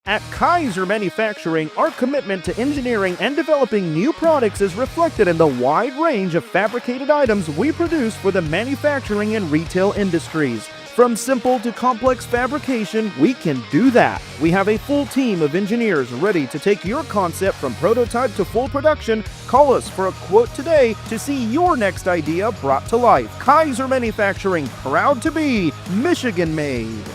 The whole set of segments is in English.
At Kaiser Manufacturing, our commitment to engineering and developing new products is reflected in the wide range of fabricated items we produce for the manufacturing and retail industries. From simple to complex fabrication, we can do that. We have a full team of engineers ready to take your concept from prototype to full production. Call us for a quote today to see your next idea brought to life. Kaiser Manufacturing, proud to be Michigan made.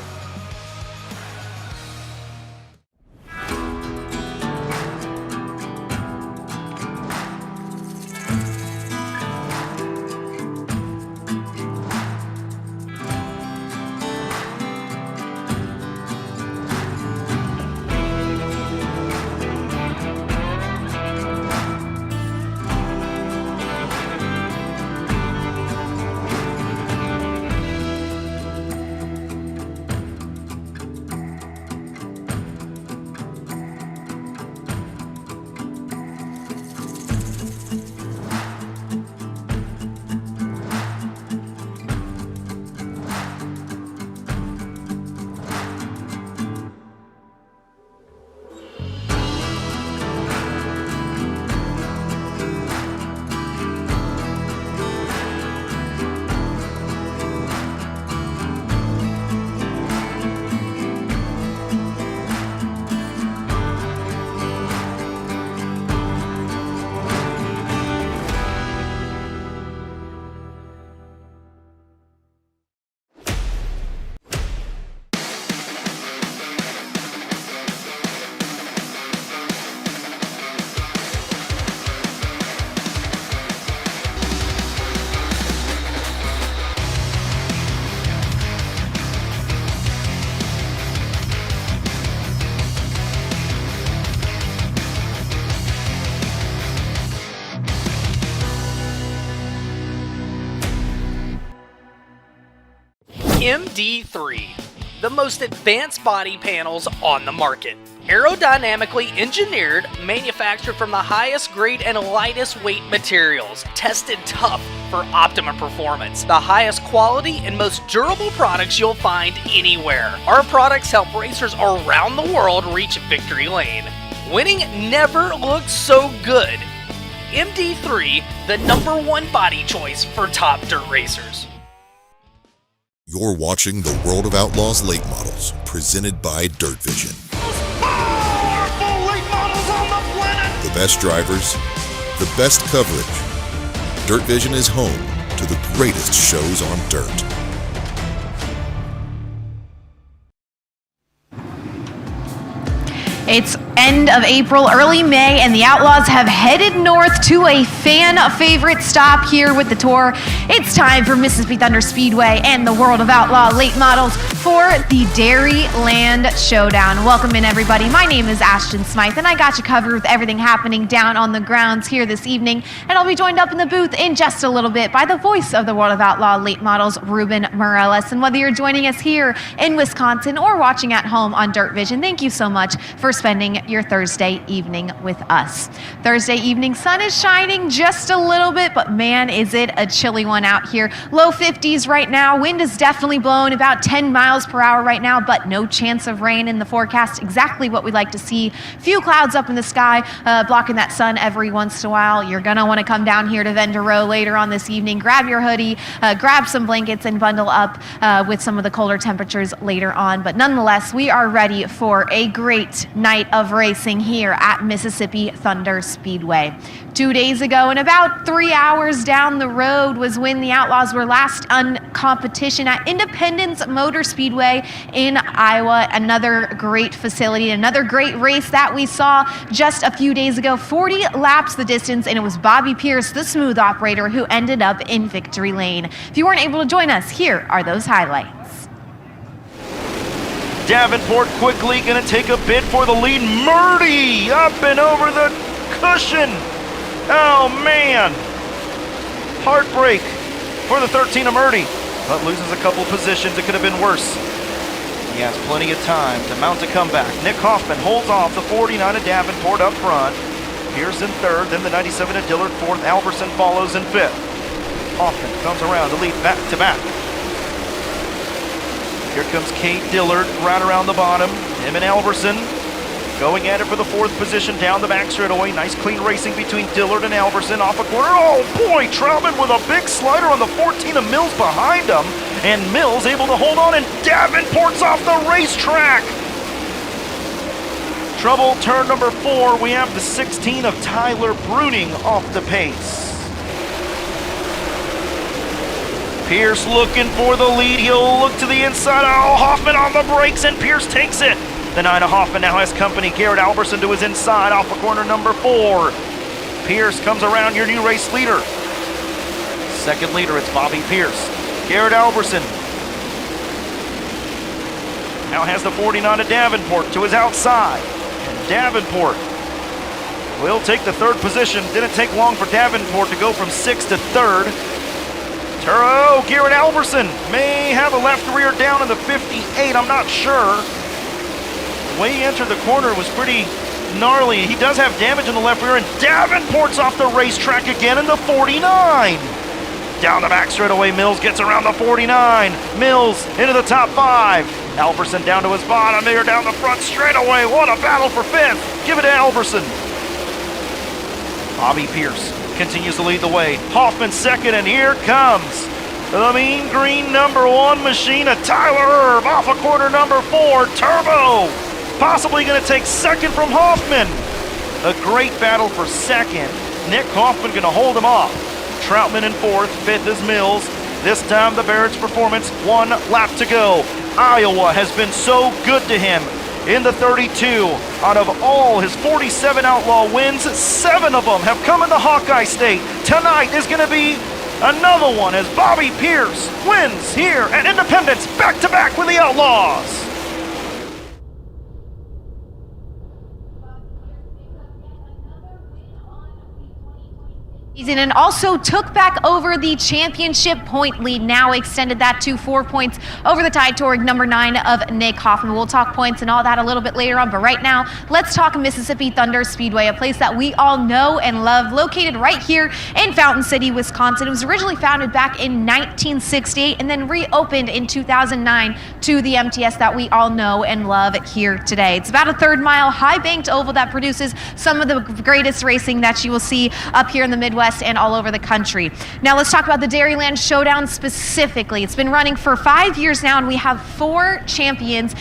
MD3, the most advanced body panels on the market. Aerodynamically engineered, manufactured from the highest grade and lightest weight materials, tested tough for optimum performance. The highest quality and most durable products you'll find anywhere. Our products help racers around the world reach victory lane. Winning never looked so good. MD3, the #1 body choice for top dirt racers. You're watching the World of Outlaws late models, presented by DIRTVision. Most powerful late models on the planet! The best drivers, the best coverage. DIRTVision is home to the greatest shows on dirt. It's end of April, early May, and the Outlaws have headed north to a fan favorite stop here with the tour. It's time for Mississippi Thunder Speedway and the World of Outlaw late models for the Dairyland Showdown. Welcome in, everybody. My name is Ashton Smythe, and I got you covered with everything happening down on the grounds here this evening. And I'll be joined up in the booth in just a little bit by the voice of the World of Outlaw late models, Ruben Morales. And whether you're joining us here in Wisconsin or watching at home on DIRTVision, thank you so much for spending your Thursday evening with us. Thursday evening, sun is shining just a little bit, but man, is it a chilly one out here. Low 50s right now. Wind is definitely blowing about 10 miles per hour right now, but no chance of rain in the forecast. Exactly what we'd like to see. Few clouds up in the sky, blocking that sun every once in a while. You're gonna want to come down here to Vendor Row later on this evening, grab your hoodie, grab some blankets, and bundle up with some of the colder temperatures later on. But nonetheless, we are ready for a great night of racing here at Mississippi Thunder Speedway. 2 days ago, and about 3 hours down the road, was when the Outlaws were last on competition at Independence Motor Speedway in Iowa. Another great facility, another great race that we saw just a few days ago. 40 laps the distance, and it was Bobby Pierce, the smooth operator, who ended up in victory lane. If you weren't able to join us, here are those highlights. Davenport quickly going to take a bid for the lead. Murdy up and over the cushion. Oh, man. Heartbreak for the 13 of Murdy, but loses a couple positions. It could have been worse. He has plenty of time to mount a comeback. Nick Hoffman holds off the 49 of Davenport up front. Pierce in third, then the 97 of Dillard fourth. Alberson follows in fifth. Hoffman comes around to lead back to back. Here comes Kate Dillard right around the bottom. Him and Alberson Going at it for the 4th position down the back straightaway. Nice clean racing between Dillard and Alverson off a corner. Oh boy, Troutman with a big slider on the 14 of Mills behind him. And Mills able to hold on, and Davenport's off the racetrack. Trouble turn number 4. We have the 16 of Tyler Bruning off the pace. Pierce looking for the lead. He'll look to the inside. Oh, Hoffman on the brakes, and Pierce takes it. The 9 of Hoffman now has company. Garrett Alverson to his inside off of corner number 4. Pierce comes around, your new race leader. Second leader, it's Bobby Pierce. Garrett Alverson now has the 49 of Davenport to his outside. And Davenport will take the 3rd position. Didn't take long for Davenport to go from 6th to 3rd. Garrett Alverson may have a left rear down in the 58, I'm not sure. The way he entered the corner was pretty gnarly. He does have damage in the left rear, and Davenport's off the racetrack again in the 49. Down the back straightaway, Mills gets around the 49. Mills into the top 5. Alverson down to his bottom here, down the front straightaway. What a battle for 5th. Give it to Alverson. Bobby Pierce continues to lead the way. Hoffman 2nd, and here comes the mean green number 1 machine of Tyler Erb off of corner number 4. Turbo possibly going to take 2nd from Hoffman. A great battle for 2nd. Nick Hoffman going to hold him off. Troutman in 4th, 5th is Mills. This time the Barrett's performance, 1 lap to go. Iowa has been so good to him in the 32. Out of all his 47 Outlaw wins, 7 of them have come in the Hawkeye State. Tonight is going to be another one as Bobby Pierce wins here at Independence, back-to-back with the Outlaws. And also took back over the championship point lead, now extended that to 4 points over the tie toward number 9 of Nick Hoffman. We'll talk points and all that a little bit later on, but right now, let's talk Mississippi Thunder Speedway, a place that we all know and love, located right here in Fountain City, Wisconsin. It was originally founded back in 1968 and then reopened in 2009 to the MTS that we all know and love here today. It's about a 3rd-mile high-banked oval that produces some of the greatest racing that you will see up here in the Midwest and all over the country. Now let's talk about the Dairyland Showdown specifically. It's been running for 5 years now, and we have 4 champions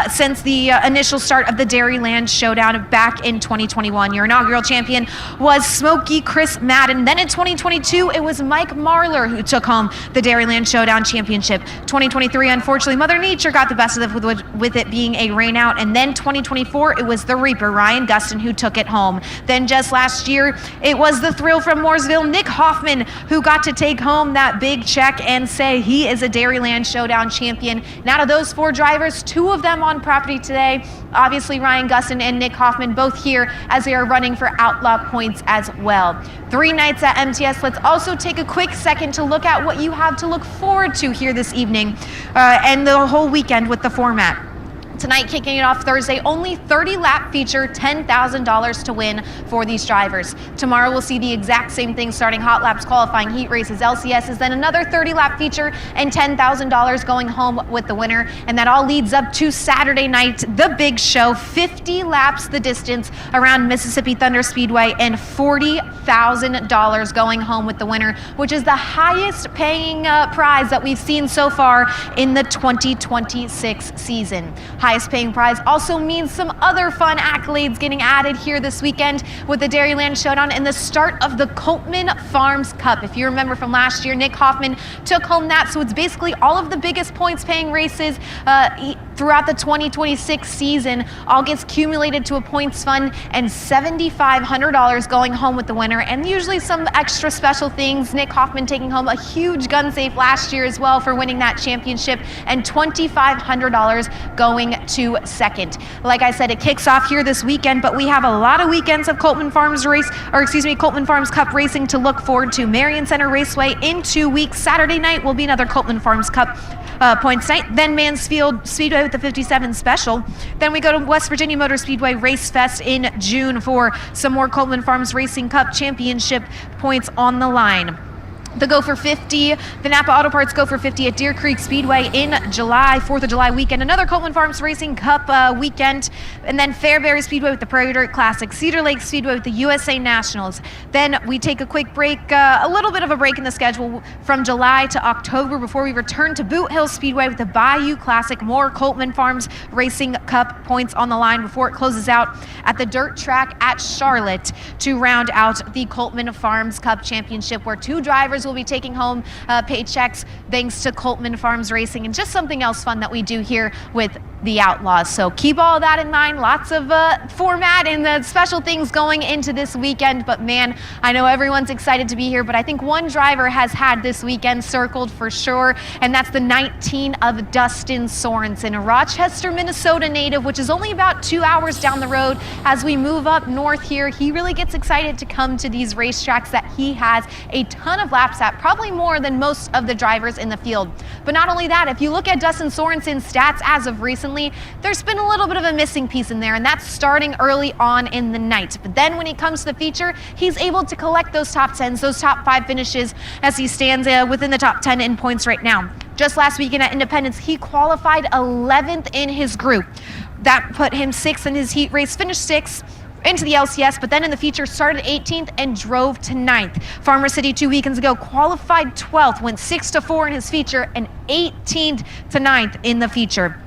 since the initial start of the Dairyland Showdown back in 2021. Your inaugural champion was Smokey Chris Madden. Then in 2022, it was Mike Marlar who took home the Dairyland Showdown Championship. 2023, unfortunately, Mother Nature got the best of it with it being a rainout. And then 2024, it was the Reaper, Ryan Gustin, who took it home. Then just last year, it was the thrill from Mooresville, Nick Hoffman, who got to take home that big check and say he is a Dairyland Showdown champion. And out of those 4 drivers, 2 of them on property today. Obviously, Ryan Gustin and Nick Hoffman both here as they are running for Outlaw points as well. 3 nights at MTS. Let's also take a quick second to look at what you have to look forward to here this evening and the whole weekend with the format. Tonight, kicking it off Thursday, only 30-lap feature, $10,000 to win for these drivers. Tomorrow, we'll see the exact same thing, starting hot laps, qualifying, heat races, LCSs, then another 30-lap feature and $10,000 going home with the winner. And that all leads up to Saturday night, the big show, 50 laps the distance around Mississippi Thunder Speedway and $40,000 going home with the winner, which is the highest paying prize that we've seen so far in the 2026 season. Highest paying prize also means some other fun accolades getting added here this weekend with the Dairyland Showdown and the start of the Coltman Farms Cup. If you remember from last year, Nick Hoffman took home that, so it's basically all of the biggest points paying races throughout the 2026 season all gets accumulated to a points fund and $7,500 going home with the winner, and usually some extra special things. Nick Hoffman taking home a huge gun safe last year as well for winning that championship, and $2,500 going to second. Like I said, it kicks off here this weekend, but we have a lot of weekends of Coltman Farms Cup racing to look forward to. Marion Center Raceway in 2 weeks. Saturday night will be another Coltman Farms Cup points night. Then Mansfield Speedway with the 57 Special. Then we go to West Virginia Motor Speedway Race Fest in June for some more Coltman Farms Racing Cup Championship points on the line. the Go for 50, the Napa Auto Parts Go for 50 at Deer Creek Speedway in July, 4th of July weekend, another Coleman Farms Racing Cup weekend, and then Fairbury Speedway with the Prairie Dirt Classic, Cedar Lake Speedway with the USA Nationals. Then we take a quick break, a little bit of a break in the schedule from July to October before we return to Boot Hill Speedway with the Bayou Classic, more Coleman Farms Racing Cup points on the line before it closes out at the dirt track at Charlotte to round out the Coleman Farms Cup Championship, where 2 drivers will be taking home paychecks thanks to Coleman Farms Racing, and just something else fun that we do here with the Outlaws. So keep all that in mind. Lots of format and the special things going into this weekend. But man, I know everyone's excited to be here, but I think one driver has had this weekend circled for sure, and that's the 19 of Dustin Sorensen, a Rochester, Minnesota native, which is only about 2 hours down the road. As we move up north here, he really gets excited to come to these racetracks that he has a ton of laps at, probably more than most of the drivers in the field. But not only that, if you look at Dustin Sorensen's stats as of recently, there's been a little bit of a missing piece in there, and that's starting early on in the night. But then when it comes to the feature, he's able to collect those top 10s, those top 5 finishes, as he stands within the top 10 in points right now. Just last weekend at Independence, he qualified 11th in his group. That put him 6th in his heat race, finished 6th into the LCS, but then in the feature started 18th and drove to 9th. Farmer City 2 weekends ago qualified 12th, went 6-4 in his feature, and 18th to 9th in the feature.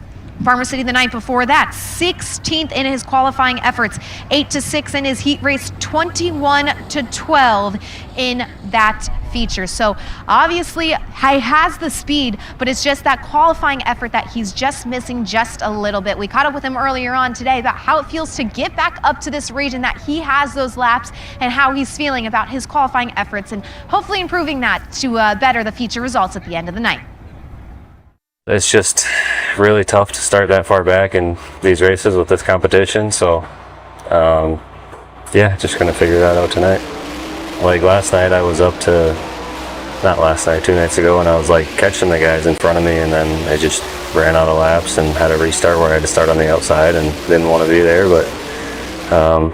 Farmer City the night before that, 16th in his qualifying efforts, 8-6 in his heat race, 21-12 in that feature. So obviously he has the speed, but it's just that qualifying effort that he's just missing just a little bit. We caught up with him earlier on today about how it feels to get back up to this region, that he has those laps, and how he's feeling about his qualifying efforts, and hopefully improving that to better the feature results at the end of the night. It's just really tough to start that far back in these races with this competition. So, yeah, just going to figure that out tonight. Like last night, I was up to, not last night, 2 nights ago, and I was like catching the guys in front of me, and then I just ran out of laps and had a restart where I had to start on the outside and didn't want to be there. But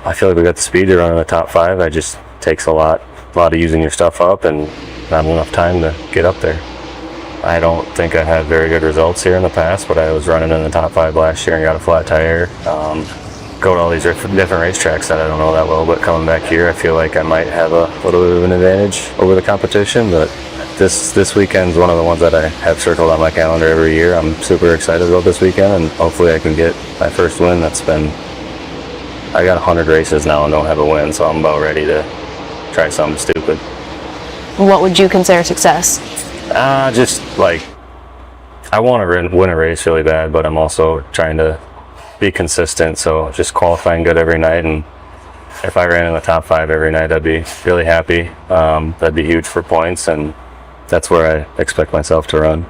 I feel like we got the speed to run in the top 5. It just takes a lot of using your stuff up and not enough time to get up there. I don't think I had very good results here in the past, but I was running in the top 5 last year and got a flat tire. Go to all these different racetracks that I don't know that well, but coming back here, I feel like I might have a little bit of an advantage over the competition. But this weekend's one of the ones that I have circled on my calendar every year. I'm super excited about this weekend, and hopefully I can get my first win. I got 100 races now and don't have a win, so I'm about ready to try something stupid. What would you consider success? Just like, I want to win a race really bad, but I'm also trying to be consistent. So just qualifying good every night, and if I ran in the top 5 every night, I'd be really happy. That'd be huge for points, and that's where I expect myself to run.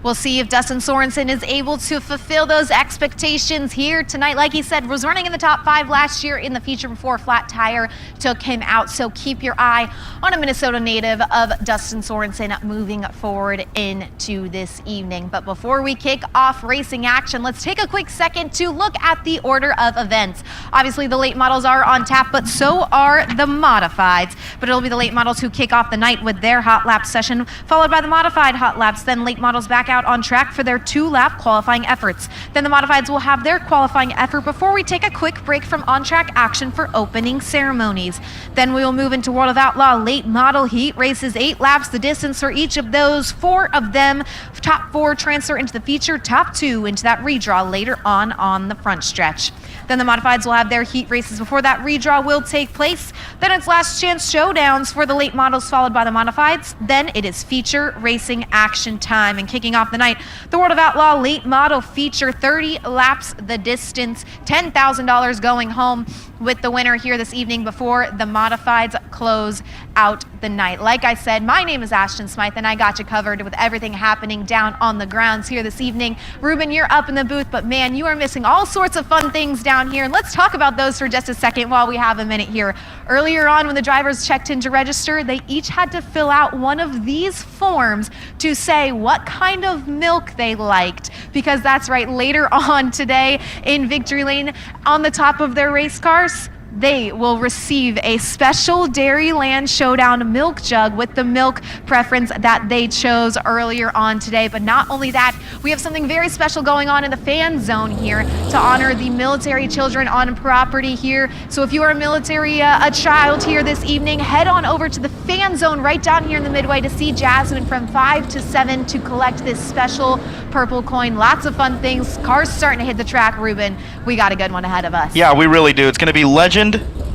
We'll see if Dustin Sorensen is able to fulfill those expectations here tonight. Like he said, was running in the top 5 last year in the feature before a flat tire took him out. So keep your eye on a Minnesota native of Dustin Sorensen moving forward into this evening. But before we kick off racing action, let's take a quick second to look at the order of events. Obviously, the late models are on tap, but so are the modifieds. But it'll be the late models who kick off the night with their hot lap session, followed by the modified hot laps. Then late models back out on track for their 2-lap qualifying efforts. Then the modifieds will have their qualifying effort before we take a quick break from on-track action for opening ceremonies. Then we will move into World of Outlaw late model heat races, 8 laps the distance for each of those. 4 of them, top 4 transfer into the feature, top 2 into that redraw later on the front stretch. Then the modifieds will have their heat races before that redraw will take place. Then it's last chance showdowns for the late models, followed by the modifieds. Then it is feature racing action time. And kicking off the night, the World of Outlaw late model feature, 30 laps the distance, $10,000 going home with the winner here this evening before the modifieds close out the night. Like I said, my name is Ashton Smythe, and I got you covered with everything happening down on the grounds here this evening. Ruben, you're up in the booth, but man, you are missing all sorts of fun things down here, and let's talk about those for just a second while we have a minute here. Earlier on, when the drivers checked in to register, they each had to fill out one of these forms to say what kind of milk they liked, because that's right, later on today in Victory Lane, on the top of their race cars, they will receive a special Dairyland Showdown milk jug with the milk preference that they chose earlier on today. But not only that, we have something very special going on in the fan zone here to honor the military children on property here. So if you are a military a child here this evening, head on over to the fan zone right down here in the midway to see Jasmine from 5 to 7 to collect this special purple coin. Lots of fun things. Cars starting to hit the track, Ruben. We got a good one ahead of us. Yeah, we really do. It's going to be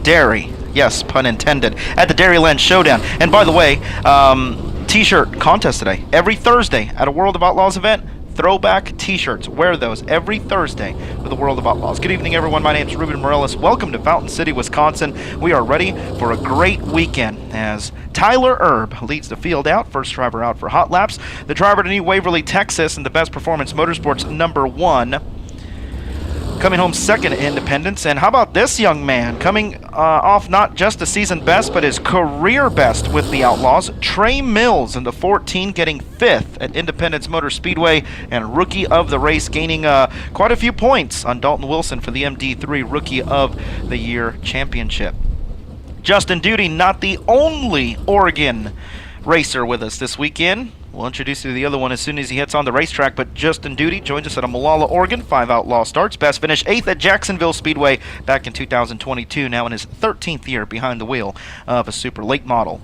Dairy, yes, pun intended, at the Dairyland Showdown. And by the way, t-shirt contest today. Every Thursday at a World of Outlaws event, throwback t-shirts. Wear those every Thursday with the World of Outlaws. Good evening, everyone. My name is Ruben Morales. Welcome to Fountain City, Wisconsin. We are ready for a great weekend as Tyler Erb leads the field out, first driver out for hot laps. The driver to New Waverly, Texas, and the Best Performance Motorsports #1. Coming home second at Independence. And how about this young man coming off not just a season best, but his career best with the Outlaws. Trey Mills in the 14 getting 5th at Independence Motor Speedway and Rookie of the Race, gaining quite a few points on Dalton Wilson for the MD3 Rookie of the Year Championship. Justin Duty, not the only Oregon racer with us this weekend. We'll introduce you to the other one as soon as he hits on the racetrack, but Justin Duty joins us at Molalla, Oregon. 5 Outlaw starts. Best finish 8th at Jacksonville Speedway back in 2022, now in his 13th year behind the wheel of a super late model.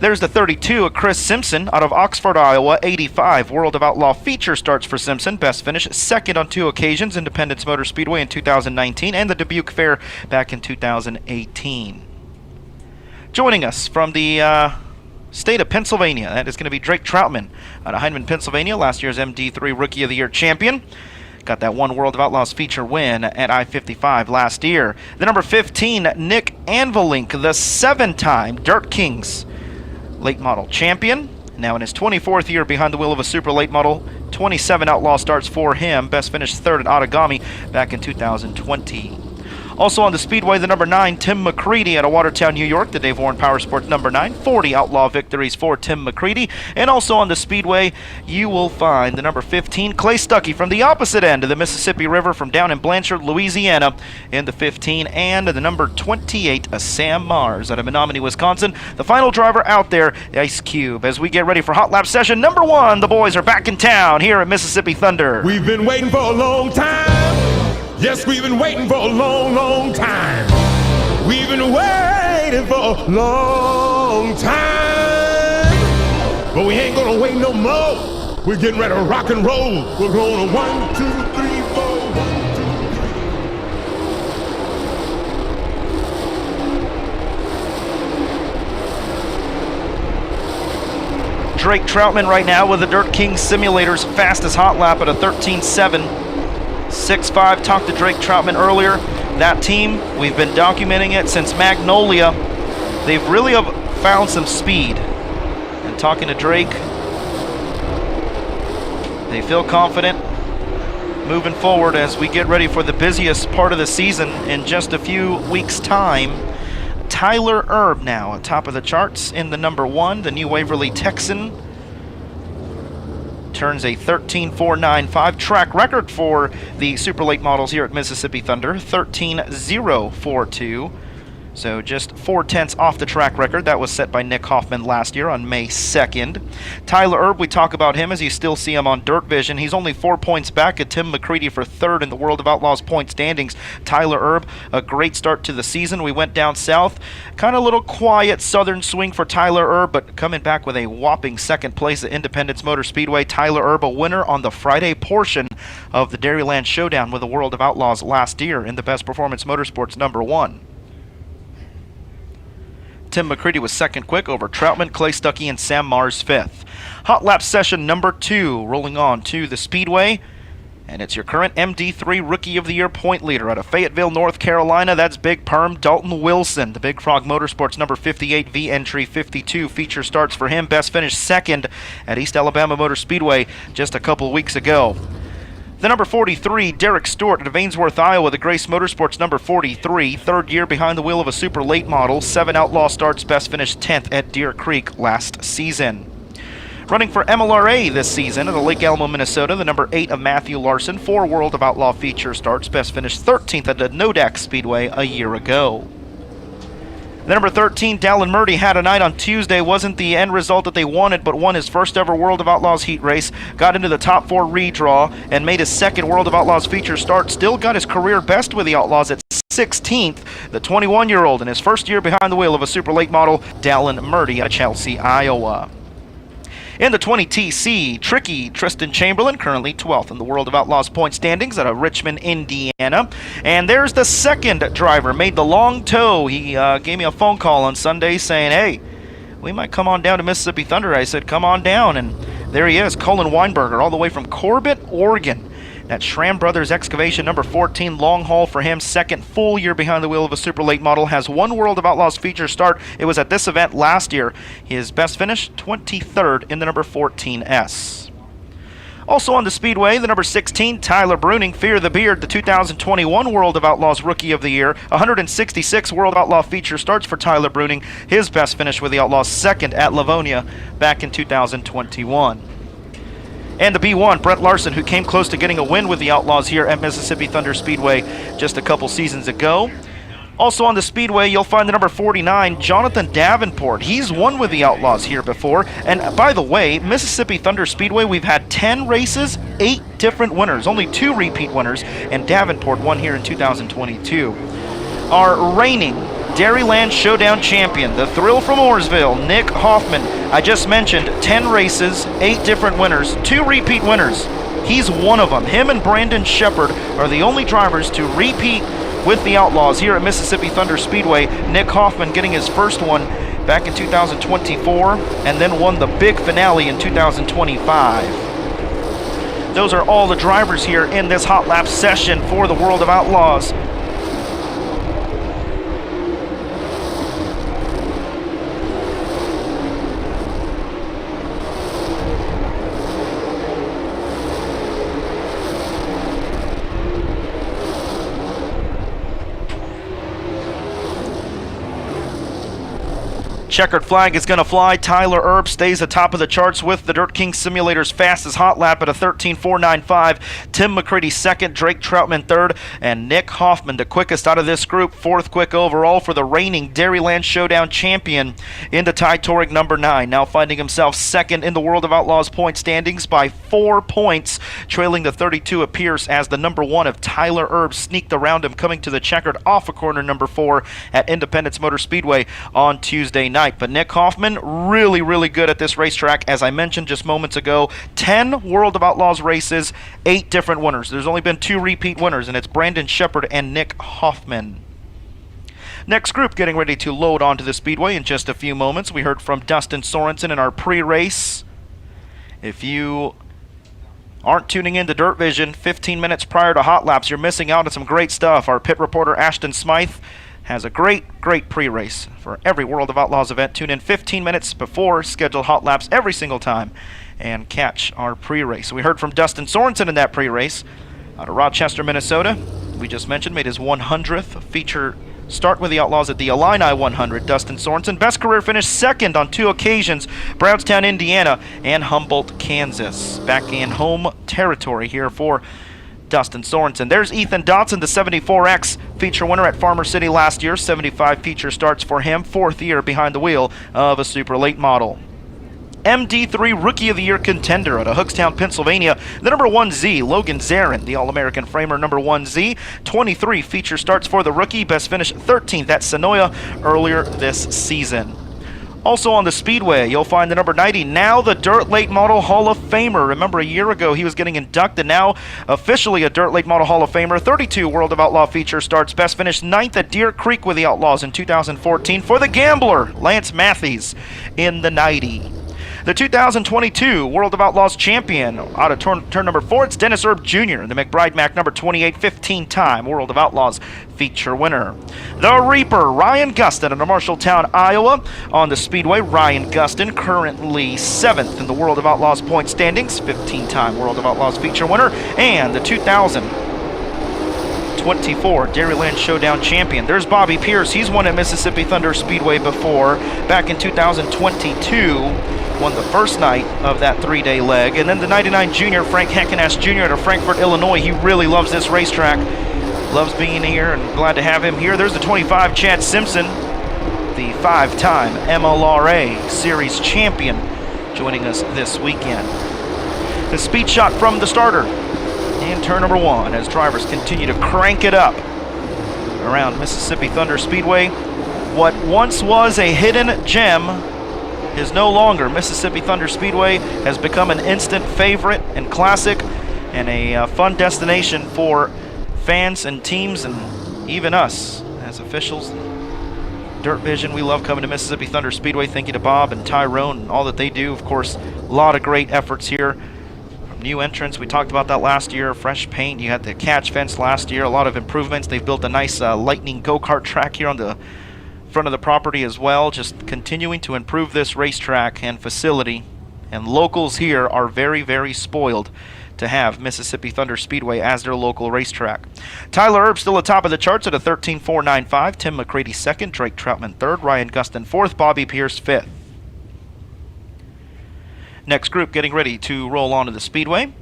There's the 32 of Chris Simpson out of Oxford, Iowa. 85 World of Outlaw feature starts for Simpson. Best finish 2nd on 2 occasions, Independence Motor Speedway in 2019 and the Dubuque Fair back in 2018. Joining us from the state of Pennsylvania, that is going to be Drake Troutman out of Heinemann, Pennsylvania, last year's MD3 Rookie of the Year champion. Got that one World of Outlaws feature win at I-55 last year. The number 15, Nick Anvilink, the 7-time Dirt Kings late model champion. Now in his 24th year behind the wheel of a super late model, 27 Outlaw starts for him. Best finished 3rd at Outagamie back in 2020. Also on the Speedway, the number 9, Tim McCready out of Watertown, New York, the Dave Warren Power Sports number 9. 40 Outlaw victories for Tim McCready. And also on the Speedway, you will find the number 15, Clay Stuckey from the opposite end of the Mississippi River from down in Blanchard, Louisiana in the 15. And the number 28, Sam Mars out of Menominee, Wisconsin. The final driver out there, Ice Cube. As we get ready for Hot Lap session number 1, the boys are back in town here at Mississippi Thunder. We've been waiting for a long time. Yes, we've been waiting for a long, long time. We've been waiting for a long time. But we ain't gonna wait no more. We're getting ready to rock and roll. We're going to 1, 2, 3, 4. 1, 2. Drake Troutman right now with the Dirt King Simulator's fastest hot lap at a 13.7. 6.5. Talked to Drake Troutman earlier. That team, we've been documenting it since Magnolia. They've really have found some speed. And talking to Drake, they feel confident moving forward as we get ready for the busiest part of the season in just a few weeks' time. Tyler Erb now atop of the charts in the number 1, the New Waverly Texan. Turns a 13.495 track record for the super late models here at Mississippi Thunder, 13.042. So just 4/10 off the track record. That was set by Nick Hoffman last year on May 2nd. Tyler Erb, we talk about him as you still see him on DIRTVision. He's only 4 points back at Tim McCready for 3rd in the World of Outlaws point standings. Tyler Erb, a great start to the season. We went down south. Kind of a little quiet southern swing for Tyler Erb, but coming back with a whopping 2nd place at Independence Motor Speedway. Tyler Erb, a winner on the Friday portion of the Dairyland Showdown with the World of Outlaws last year in the Best Performance Motorsports #1. Tim McCready was 2nd quick over Troutman, Clay Stuckey, and Sam Mars 5th. Hot Lap session number 2, rolling on to the Speedway. And it's your current MD3 Rookie of the Year point leader out of Fayetteville, North Carolina. That's Big Perm Dalton Wilson. The Big Frog Motorsports number 58, V entry 52 feature starts for him. Best finish 2nd at East Alabama Motor Speedway just a couple weeks ago. The number 43, Derek Stewart at Vainsworth, Iowa, the Grace Motorsports number 43, 3rd year behind the wheel of a super late model, 7 Outlaw starts, best finish 10th at Deer Creek last season. Running for MLRA this season at Lake Alamo, Minnesota, the number 8 of Matthew Larson, 4 World of Outlaw feature starts, best finish 13th at the Nodak Speedway a year ago. The number 13, Dallin Murdy, had a night on Tuesday. Wasn't the end result that they wanted, but won his first ever World of Outlaws heat race. Got into the top 4 redraw and made his second World of Outlaws feature start. Still got his career best with the Outlaws at 16th. The 21-year-old in his first year behind the wheel of a super late model, Dallin Murdy out of Chelsea, Iowa. In the 20TC, Tricky Tristan Chamberlain, currently 12th in the World of Outlaws point standings out of Richmond, Indiana. And there's the second driver, made the long tow. He gave me a phone call on Sunday saying, hey, we might come on down to Mississippi Thunder. I said, come on down. And there he is, Colin Weinberger, all the way from Corbett, Oregon. That Schramm Brothers Excavation, number 14, long haul for him. Second full year behind the wheel of a super late model. Has one World of Outlaws feature start. It was at this event last year. His best finish, 23rd in the number 14S. Also on the Speedway, the number 16, Tyler Bruning, Fear the Beard, the 2021 World of Outlaws Rookie of the Year. 166 World Outlaw feature starts for Tyler Bruning. His best finish with the Outlaws, second at Livonia back in 2021. And the B1, Brent Larson, who came close to getting a win with the Outlaws here at Mississippi Thunder Speedway just a couple seasons ago. Also on the Speedway, you'll find the number 49, Jonathan Davenport. He's won with the Outlaws here before. And by the way, Mississippi Thunder Speedway, we've had 10 races, 8 different winners, only 2 repeat winners, and Davenport won here in 2022. Our reigning Dairyland Showdown champion, the thrill from Mooresville, Nick Hoffman. I just mentioned 10 races, 8 different winners, 2 repeat winners. He's one of them. Him and Brandon Shepard are the only drivers to repeat with the Outlaws here at Mississippi Thunder Speedway. Nick Hoffman getting his first one back in 2024 and then won the big finale in 2025. Those are all the drivers here in this hot lap session for the World of Outlaws. Checkered flag is going to fly. Tyler Erb stays atop of the charts with the Dirt King Simulator's fastest hot lap at a 13.495. Tim McCready second, Drake Troutman third, and Nick Hoffman the quickest out of this group, fourth quick overall for the reigning Dairyland Showdown champion in the Ty Touring number 9. Now finding himself second in the World of Outlaws point standings by 4 points, trailing the 32 of Pierce as the number 1 of Tyler Erb sneaked around him, coming to the checkered off of corner number 4 at Independence Motor Speedway on Tuesday night. But Nick Hoffman, really, really good at this racetrack. As I mentioned just moments ago, 10 World of Outlaws races, 8 different winners. There's only been 2 repeat winners, and it's Brandon Shepard and Nick Hoffman. Next group getting ready to load onto the Speedway in just a few moments. We heard from Dustin Sorensen in our pre-race. If you aren't tuning in to DIRTVision 15 minutes prior to hot laps, you're missing out on some great stuff. Our pit reporter Ashton Smythe has a great pre-race for every World of Outlaws event. Tune in 15 minutes before scheduled hot laps every single time and catch our pre-race. We heard from Dustin Sorensen in that pre-race out of Rochester, Minnesota. We just mentioned made his 100th feature start with the Outlaws at the Illini 100. Dustin Sorensen, best career finish, second on 2 occasions, Brownstown, Indiana, and Humboldt, Kansas. Back in home territory here for Dustin Sorensen. There's Ethan Dotson, the 74X feature winner at Farmer City last year. 75 feature starts for him, 4th year behind the wheel of a super late model. MD3 Rookie of the Year contender out of Hookstown, Pennsylvania, the number 1Z, Logan Zarin, the All-American framer number 1Z. 23 feature starts for the rookie, best finish 13th at Sonoya earlier this season. Also on the Speedway, you'll find the number 90, now the Dirt Late Model Hall of Famer. Remember, a year ago he was getting inducted, now officially a Dirt Late Model Hall of Famer. 32 World of Outlaw feature starts, best finish 9th at Deer Creek with the Outlaws in 2014 for the Gambler, Lance Matthews in the 90. The 2022 World of Outlaws champion out of turn number 4, it's Dennis Erb Jr., the McBride Mac number 28, 15-time World of Outlaws feature winner. The Reaper, Ryan Gustin out of Marshalltown, Iowa. On the Speedway, Ryan Gustin, currently 7th in the World of Outlaws point standings, 15-time World of Outlaws feature winner, and the 2024 Dairyland Showdown champion. There's Bobby Pierce. He's won at Mississippi Thunder Speedway before, back in 2022. Won the first night of that 3-day leg. And then the 99 junior, Frank Heckenass Jr. out of Frankfort, Illinois. He really loves this racetrack. Loves being here and glad to have him here. There's the 25, Chad Simpson. the 5-time MLRA Series champion, joining us this weekend. The speed shot from the starter in turn number 1 as drivers continue to crank it up around Mississippi Thunder Speedway. What once was a hidden gem is no longer. Mississippi Thunder Speedway has become an instant favorite and classic and a fun destination for fans and teams and even us as officials. DIRTVision, we love coming to Mississippi Thunder Speedway. Thank you to Bob and Tyrone and all that they do. Of course, a lot of great efforts here. New entrants, we talked about that last year. Fresh paint, you had the catch fence last year. A lot of improvements. They've built a nice lightning go-kart track here on the front of the property as well. Just continuing to improve this racetrack and facility. And locals here are very, very spoiled to have Mississippi Thunder Speedway as their local racetrack. Tyler Erb still atop of the charts at a 13.495. Tim McCready second, Drake Troutman third, Ryan Gustin fourth, Bobby Pierce fifth. Next group getting ready to roll onto the Speedway.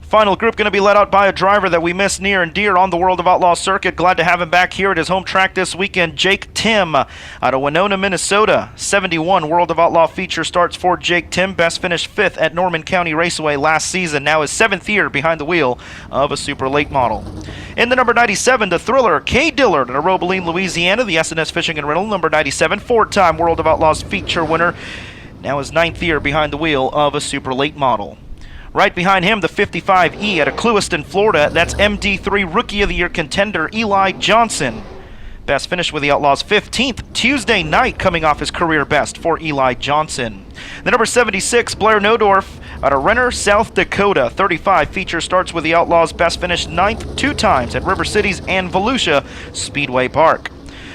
Final group going to be led out by a driver that we miss near and dear on the World of Outlaws circuit. Glad to have him back here at his home track this weekend. Jake Tim out of Winona, Minnesota. 71 World of Outlaw feature starts for Jake Tim. Best finished 5th at Norman County Raceway last season. Now his 7th year behind the wheel of a super late model. In the number 97, the Thriller, Kay Dillard out of Robeline, Louisiana. The S&S Fishing and Rental, number 97. 4-time World of Outlaws feature winner. Now his 9th year behind the wheel of a super late model. Right behind him, the 55E out of Clewiston, Florida. That's MD3 Rookie of the Year contender Eli Johnson. Best finish with the Outlaws 15th Tuesday night, coming off his career best for Eli Johnson. The number 76, Blair Nodorf out of Renner, South Dakota. 35 feature starts with the Outlaws. Best finish 9th 2 times at River Cities and Volusia Speedway Park.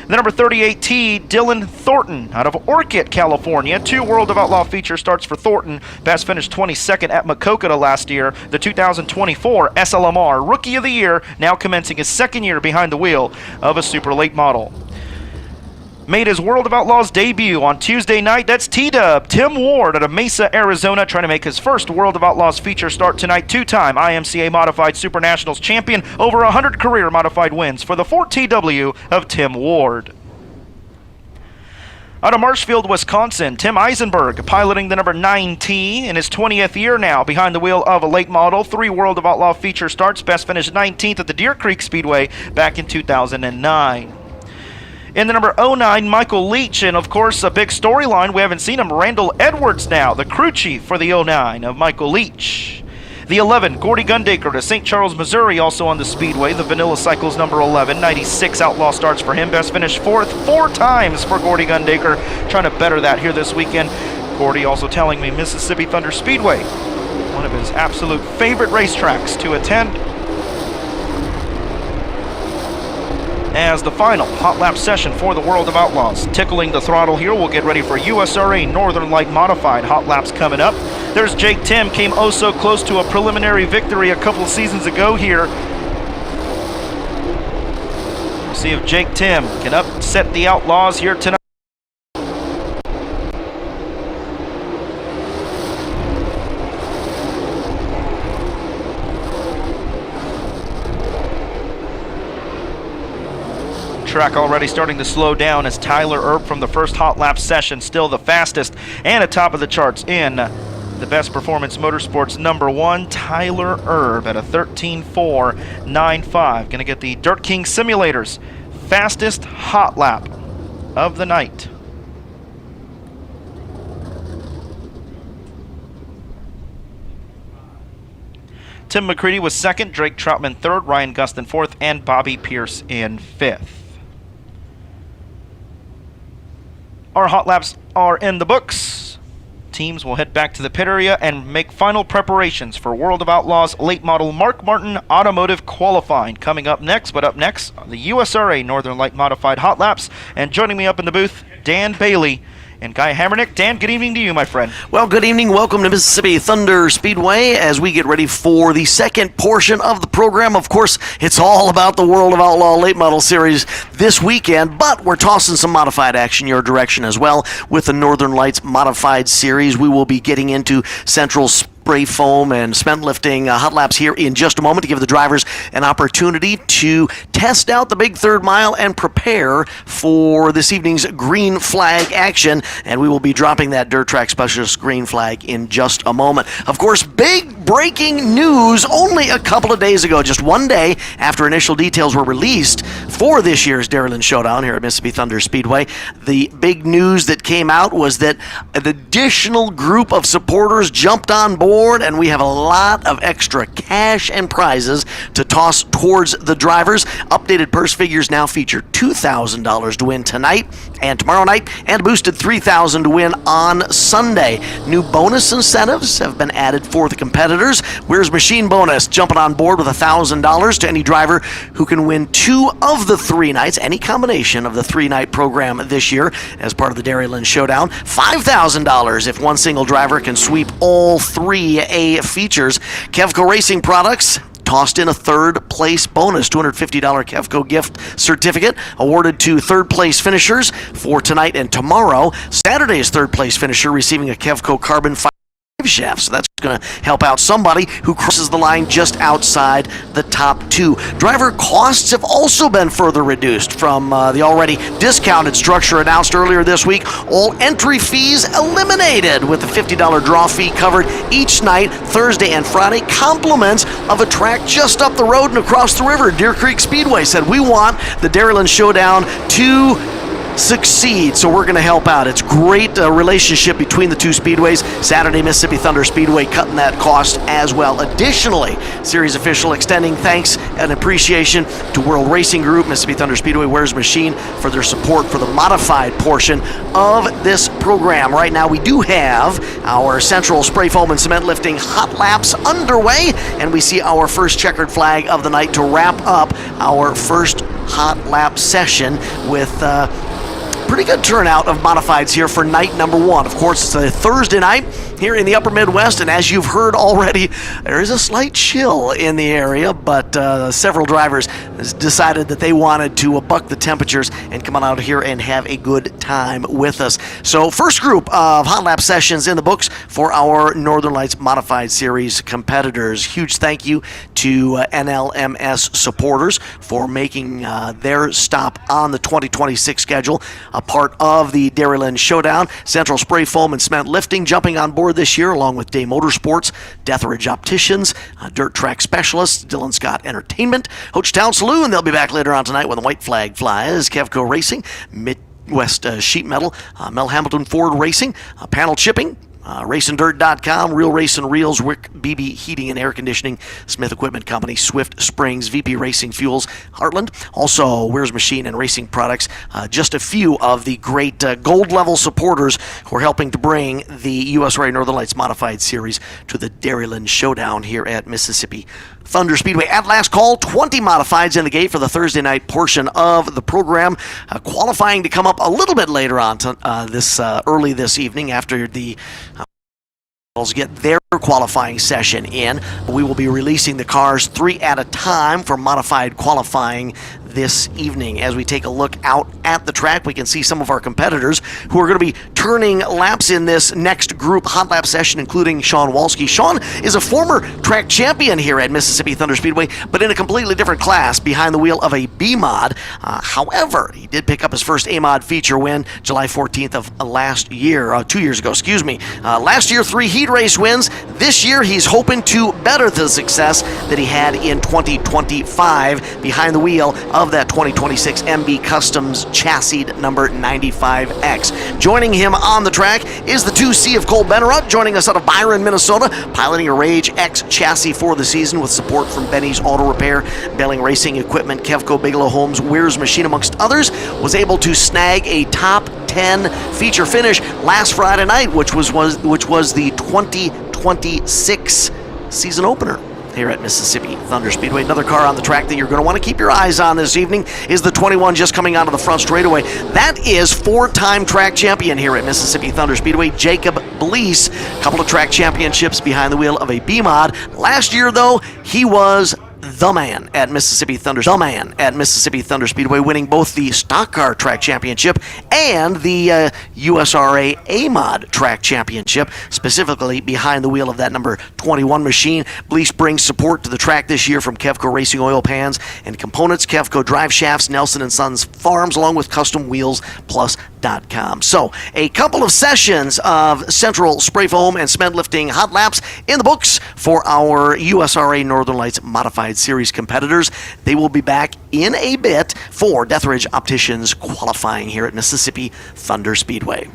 The number 38T, Dylan Thornton out of Orchid, California. 2 World of Outlaw feature starts for Thornton. Best finished 22nd at Maquoketa last year. The 2024 SLMR Rookie of the Year, now commencing his 2nd year behind the wheel of a super late model. Made his World of Outlaws debut on Tuesday night. That's T-Dub, Tim Ward out of Mesa, Arizona, trying to make his first World of Outlaws feature start tonight. 2-time IMCA Modified Super Nationals champion, over 100 career modified wins for the 4TW of Tim Ward. Out of Marshfield, Wisconsin, Tim Eisenberg piloting the number 9T in his 20th year now behind the wheel of a late model. 3 World of Outlaw feature starts, best finished 19th at the Deer Creek Speedway back in 2009. In the number 09, Michael Leach, and of course a big storyline, we haven't seen him, Randall Edwards now, the crew chief for the 09 of Michael Leach. The 11, Gordy Gundaker to St. Charles, Missouri, also on the Speedway, the Vanilla Cycles number 11, 96 Outlaw starts for him, best finish 4th 4 times for Gordy Gundaker, trying to better that here this weekend. Gordy also telling me Mississippi Thunder Speedway, one of his absolute favorite racetracks to attend. As the final hot lap session for the World of Outlaws. Tickling the throttle here, we'll get ready for USRA Northern Light Modified hot laps coming up. There's Jake Tim, came oh so close to a preliminary victory a couple of seasons ago here. We'll see if Jake Tim can upset the Outlaws here tonight. Track already starting to slow down as Tyler Erb from the first hot lap session, still the fastest and atop of the charts in the Best Performance Motorsports number 1, Tyler Erb at a 13.495. Going to get the Dirt King Simulators fastest hot lap of the night. Tim McCready was 2nd, Drake Troutman 3rd, Ryan Gustin 4th, and Bobby Pierce in 5th. Our hot laps are in the books. Teams will head back to the pit area and make final preparations for World of Outlaws late model Mark Martin Automotive Qualifying. Coming up next, the USRA Northern Light Modified hot laps. And joining me up in the booth, Dan Bailey and Guy Hammernick. Dan, good evening to you, my friend. Well, good evening. Welcome to Mississippi Thunder Speedway as we get ready for the second portion of the program. Of course, it's all about the World of Outlaw Late Model Series this weekend, but we're tossing some modified action your direction as well with the Northern Lights Modified Series. We will be getting into Central spray foam and cement lifting hot laps here in just a moment to give the drivers an opportunity to test out the big third mile and prepare for this evening's green flag action. And we will be dropping that Dirt Track Specialist green flag in just a moment. Of course, big breaking news only a couple of days ago, just one day after initial details were released for this year's Dairyland Showdown here at Mississippi Thunder Speedway. The big news that came out was that an additional group of supporters jumped on board, and we have a lot of extra cash and prizes to toss towards the drivers. Updated purse figures now feature $2,000 to win tonight and tomorrow night, and a boosted $3,000 to win on Sunday. New bonus incentives have been added for the competitors. Where's Machine bonus jumping on board with $1,000 to any driver who can win 2 of the 3 nights, any combination of the 3-night program this year as part of the Dairyland Showdown. $5,000 if one single driver can sweep all 3 A features. Kevco Racing Products tossed in a third place bonus, $250 Kevco gift certificate awarded to third place finishers for tonight and tomorrow. Saturday's third place finisher receiving a Kevco Carbon Fiber shaft, so that's going to help out somebody who crosses the line just outside the top 2. Driver costs have also been further reduced from the already discounted structure announced earlier this week. All entry fees eliminated, with the $50 draw fee covered each night, Thursday and Friday. Compliments of a track just up the road and across the river. Deer Creek Speedway said, we want the Dairyland Showdown to succeed, so we're going to help out. It's great relationship between the 2 speedways. Saturday, Mississippi Thunder Speedway cutting that cost as well. Additionally, series official extending thanks and appreciation to World Racing Group, Mississippi Thunder Speedway, Where's Machine for their support for the modified portion of this program. Right now, we do have our central spray foam and cement lifting hot laps underway, and we see our first checkered flag of the night to wrap up our first hot lap session with pretty good turnout of modifieds here for night number 1. Of course, it's a Thursday night here in the upper Midwest, and as you've heard already, there is a slight chill in the area, but several drivers decided that they wanted to buck the temperatures and come on out here and have a good time with us. So first group of hot lap sessions in the books for our Northern Lights Modified Series competitors. Huge thank you to NLMS supporters for making their stop on the 2026 schedule a part of the Dairyland Showdown. Central Spray Foam and Cement Lifting jumping on board this year, along with Day Motorsports, Deathridge Opticians, Dirt Track Specialists, Dylan Scott Entertainment, Hochtown Saloon. They'll be back later on tonight when the white flag flies. Kevco Racing, Midwest Sheet Metal, Mel Hamilton Ford Racing, Panel Chipping, RacingDirt.com, Real Racing Reels, Wick BB Heating and Air Conditioning, Smith Equipment Company, Swift Springs, VP Racing Fuels, Heartland, also Where's Machine and Racing Products. Just a few of the great gold level supporters who are helping to bring the USRA Northern Lights Modified Series to the Dairyland Showdown here at Mississippi Thunder Speedway. At last call, 20 modifieds in the gate for the Thursday night portion of the program, qualifying to come up a little bit later on to, early this evening after the get their qualifying session in. We will be releasing the cars 3 at a time for modified qualifying this evening. As we take a look out at the track, we can see some of our competitors who are going to be turning laps in this next group hot lap session, including Sean Walski. Sean is a former track champion here at Mississippi Thunder Speedway, but in a completely different class, behind the wheel of a B-Mod. However, he did pick up his first A-Mod feature win July 14th of last year, 2 years ago, excuse me. Last year, 3 heat race wins. This year, he's hoping to better the success that he had in 2025 behind the wheel of that 2026 MB Customs chassis number 95X. Joining him on the track is the 2C of Cole Bennerup, joining us out of Byron, Minnesota, piloting a Rage X chassis for the season with support from Benny's Auto Repair, Belling Racing Equipment, Kevco Bigelow Homes, Weir's Machine, amongst others. Was able to snag a top 10 feature finish last Friday night, which was the 2026 season opener here at Mississippi Thunder Speedway. Another car on the track that you're going to want to keep your eyes on this evening is the 21 just coming out of the front straightaway. That is 4-time track champion here at Mississippi Thunder Speedway, Jacob Blease. A couple of track championships behind the wheel of a B-Mod. Last year, though, he was the man at Mississippi Thunder Speedway, winning both the Stock Car Track Championship and the USRA A-Mod Track Championship, specifically behind the wheel of that number 21 machine. Bleach brings support to the track this year from Kevco Racing Oil Pans and Components, Kevco Drive Shafts, Nelson & Sons Farms, along with CustomWheelsPlus.com. So, a couple of sessions of Central Spray Foam and Cement Lifting hot laps in the books for our USRA Northern Lights Modified Series competitors. They will be back in a bit for Deathridge Opticians qualifying here at Mississippi Thunder Speedway.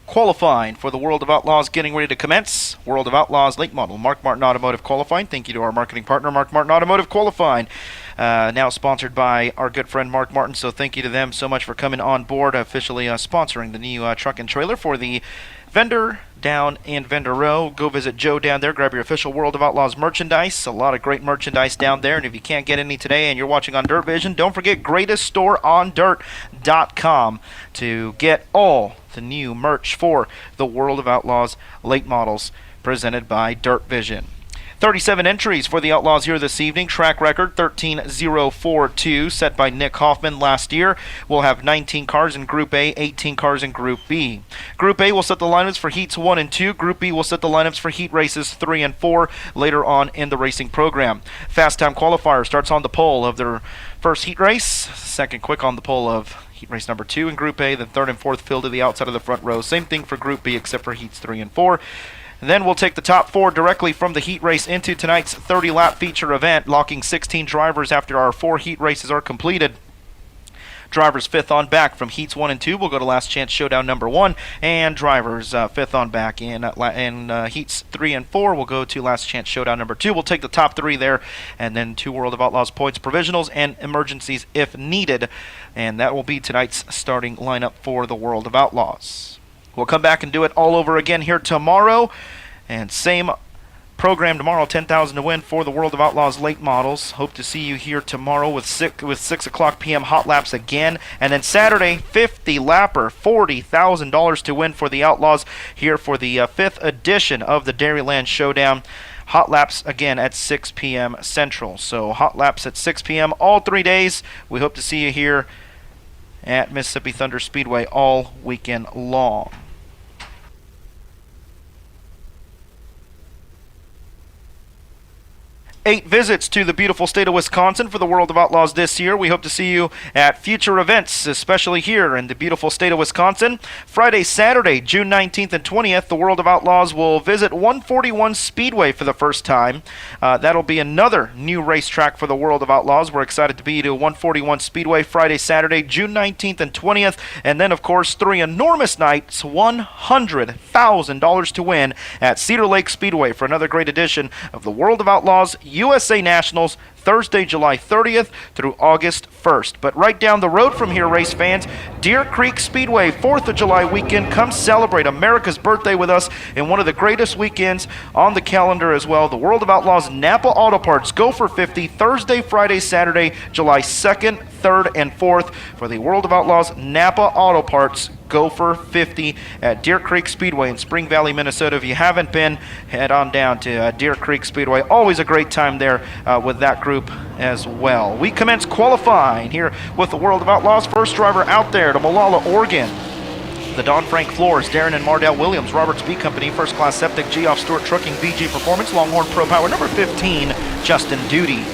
Qualifying for the World of Outlaws getting ready to commence. World of Outlaws late model Mark Martin Automotive qualifying. Thank you to our marketing partner, Mark Martin Automotive qualifying. Now sponsored by our good friend Mark Martin, so thank you to them so much for coming on board, officially sponsoring the new truck and trailer for the vendor down in Vendor Row. Go visit Joe down there, grab your official World of Outlaws merchandise. A lot of great merchandise down there, and if you can't get any today and you're watching on DIRTVision, don't forget greateststoreondirt.com to get all the new merch for the World of Outlaws late models presented by DIRTVision. 37 entries for the Outlaws here this evening. Track record 13.042 set by Nick Hoffman last year. We'll have 19 cars in Group A, 18 cars in Group B. Group A will set the lineups for heats 1 and 2. Group B will set the lineups for heat races 3 and 4 later on in the racing program. Fast time qualifier starts on the pole of their first heat race. Second quick on the pole of heat race number 2 in Group A. Then third and fourth fill to the outside of the front row. Same thing for Group B except for heats 3 and 4. And then we'll take the top 4 directly from the heat race into tonight's 30-lap feature event, locking 16 drivers after our 4 heat races are completed. Drivers 5th on back from heats 1 and 2 will go to Last Chance Showdown number 1, and drivers 5th on back in heats 3 and 4 will go to Last Chance Showdown number 2. We'll take the top 3 there, and then 2 World of Outlaws points, provisionals, and emergencies if needed. And that will be tonight's starting lineup for the World of Outlaws. We'll come back and do it all over again here tomorrow, and same program tomorrow, 10,000 to win for the World of Outlaws late models. Hope to see you here tomorrow with 6 o'clock p.m. hot laps again, and then Saturday 50 lapper, $40,000 to win for the Outlaws here for the 5th edition of the Dairyland Showdown. Hot laps again at 6 p.m. Central. So hot laps at 6 p.m. all 3 days. We hope to see you here at Mississippi Thunder Speedway all weekend long. 8 visits to the beautiful state of Wisconsin for the World of Outlaws this year. We hope to see you at future events, especially here in the beautiful state of Wisconsin. Friday, Saturday, June 19th and 20th, the World of Outlaws will visit 141 Speedway for the first time. That'll be another new racetrack for the World of Outlaws. We're excited to be to 141 Speedway Friday, Saturday, June 19th and 20th. And then, of course, 3 enormous nights, $100,000 to win at Cedar Lake Speedway for another great edition of the World of Outlaws USA Nationals, Thursday, July 30th through August 1st. But right down the road from here, race fans, Deer Creek Speedway, 4th of July weekend. Come celebrate America's birthday with us in one of the greatest weekends on the calendar as well. The World of Outlaws Napa Auto Parts Go for 50, Thursday, Friday, Saturday, July 2nd, 3rd, and 4th for the World of Outlaws Napa Auto Parts Go for 50 at Deer Creek Speedway in Spring Valley, Minnesota. If you haven't been, head on down to Deer Creek Speedway. Always a great time there with that group as well. We commence qualifying here with the World of Outlaws. First driver out there to Molalla, Oregon. The Don Frank Floors, Darren and Mardell Williams, Roberts B Company, First Class Septic, Geoff Stewart Trucking, VG Performance, Longhorn Pro Power, number 15, Justin Duty.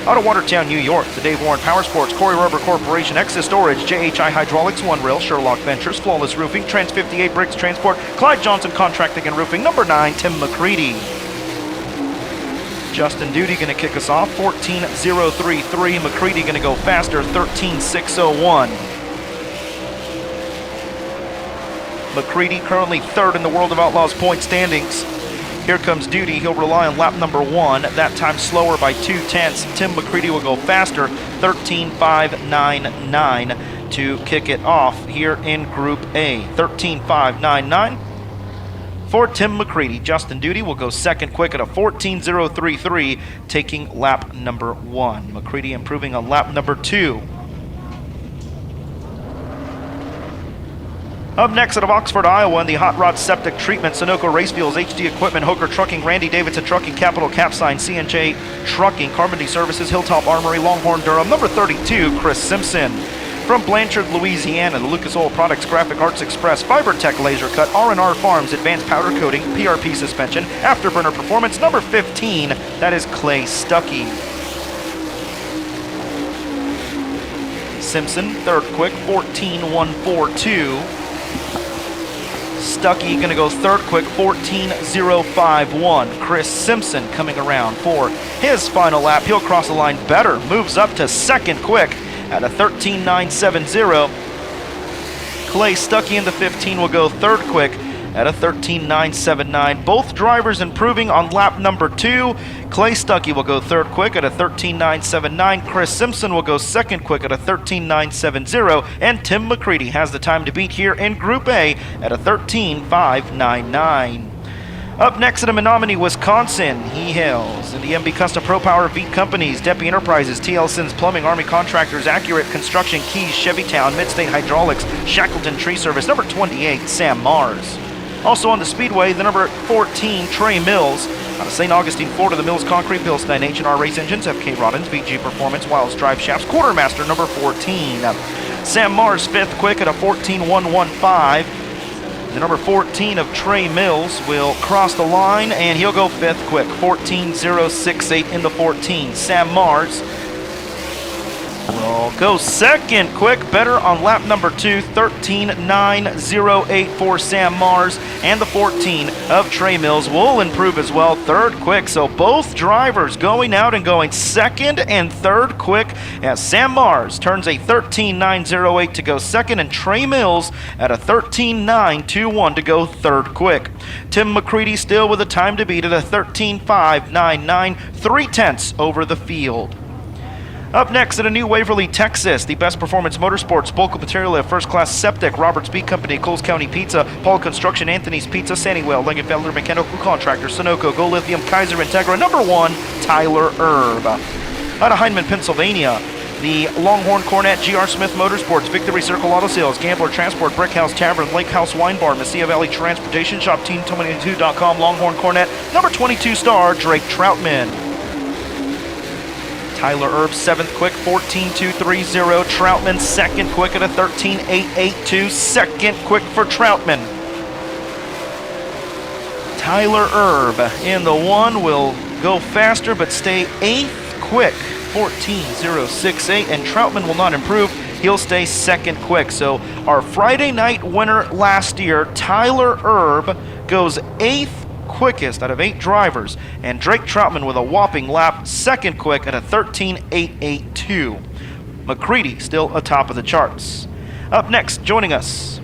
Out of Watertown, New York, the Dave Warren Power Sports, Corey Rubber Corporation, Exis Storage, JHI Hydraulics, One Rail, Sherlock Ventures, Flawless Roofing, Trans 58 Bricks Transport, Clyde Johnson Contracting and Roofing, number 9, Tim McCready. Justin Duty going to kick us off, 14.033. McCready going to go faster, 13.601. McCready currently third in the World of Outlaws point standings. Here comes Duty. He'll rely on lap number 1. That time slower by 2/10. Tim McCready will go faster, 13.599 to kick it off here in Group A. 13.599 for Tim McCready. Justin Duty will go second quick at a 14.033, taking lap number 1. McCready improving on lap number 2. Up next out of Oxford, Iowa, in the Hot Rod Septic Treatment, Sunoco Race Fuels, HD Equipment, Hooker Trucking, Randy Davidson Trucking, Capital Capsign, C&J Trucking, Carmody Services, Hilltop Armory, Longhorn Durham, number 32, Chris Simpson. From Blanchard, Louisiana, the Lucas Oil Products, Graphic Arts Express, FiberTech Laser Cut, R&R Farms, Advanced Powder Coating, PRP Suspension, Afterburner Performance, number 15, that is Clay Stuckey. Simpson, third quick, 14.142. Stuckey going to go third quick, 14.051. Chris Simpson coming around for his final lap. He'll cross the line better, moves up to second quick at a 13.970. Clay Stuckey in the 15 will go third quick at a 13.979. Both drivers improving on lap number 2. Clay Stuckey will go third quick at a 13.979. Chris Simpson will go second quick at a 13.970. And Tim McCready has the time to beat here in Group A at a 13.599. Up next in Menominee, Wisconsin, he hails in the MB Custom Pro Power Veet Companies, Deppy Enterprises, TL Sins Plumbing, Army Contractors, Accurate Construction, Keys, Chevytown, Midstate Hydraulics, Shackleton Tree Service, number 28, Sam Mars. Also on the Speedway, the number 14, Trey Mills. Out of St. Augustine, Florida, the Mills Concrete, Bilstein H&R Race Engines, FK Roddens, VG Performance, Wilds Drive Shafts, Quartermaster, number 14. Sam Mars, fifth quick at a 14.115. The number 14 of Trey Mills will cross the line, and he'll go fifth quick, 14.068 in the 14. Sam Mars will go second quick, better on lap number 2, 13.908 for Sam Mars, and the 14 of Trey Mills will improve as well, third quick. So both drivers going out and going second and third quick as Sam Mars turns a 13.908 to go second, and Trey Mills at a 13.921 to go third quick. Tim McCready still with a time to beat at a 13.599, 3/10 over the field. Up next at a New Waverly, Texas, the Best Performance Motorsports, Bulk Material at First Class Septic, Roberts Beef Company, Coles County Pizza, Paul Construction, Anthony's Pizza, Sannywell, Langenfelder Mechanical Contractor, Sunoco, Go Lithium, Kaiser Integra, number 1, Tyler Erb. Out of Heinemann, Pennsylvania, the Longhorn Cornet, GR Smith Motorsports, Victory Circle Auto Sales, Gambler Transport, Brick House Tavern, Lake House Wine Bar, Mesilla Valley Transportation, Shop22.com, Longhorn Cornet, number 22 star, Drake Troutman. Tyler Erb, 7th quick, 14.230. Troutman, second quick at a 13.882. Second quick for Troutman. Tyler Erb in the 1 will go faster but stay 8th quick, 14.068. And Troutman will not improve. He'll stay second quick. So our Friday night winner last year, Tyler Erb, goes 8th quickest out of 8 drivers, and Drake Troutman with a whopping lap, second quick at a 13.882. McCready still atop of the charts. Up next, joining us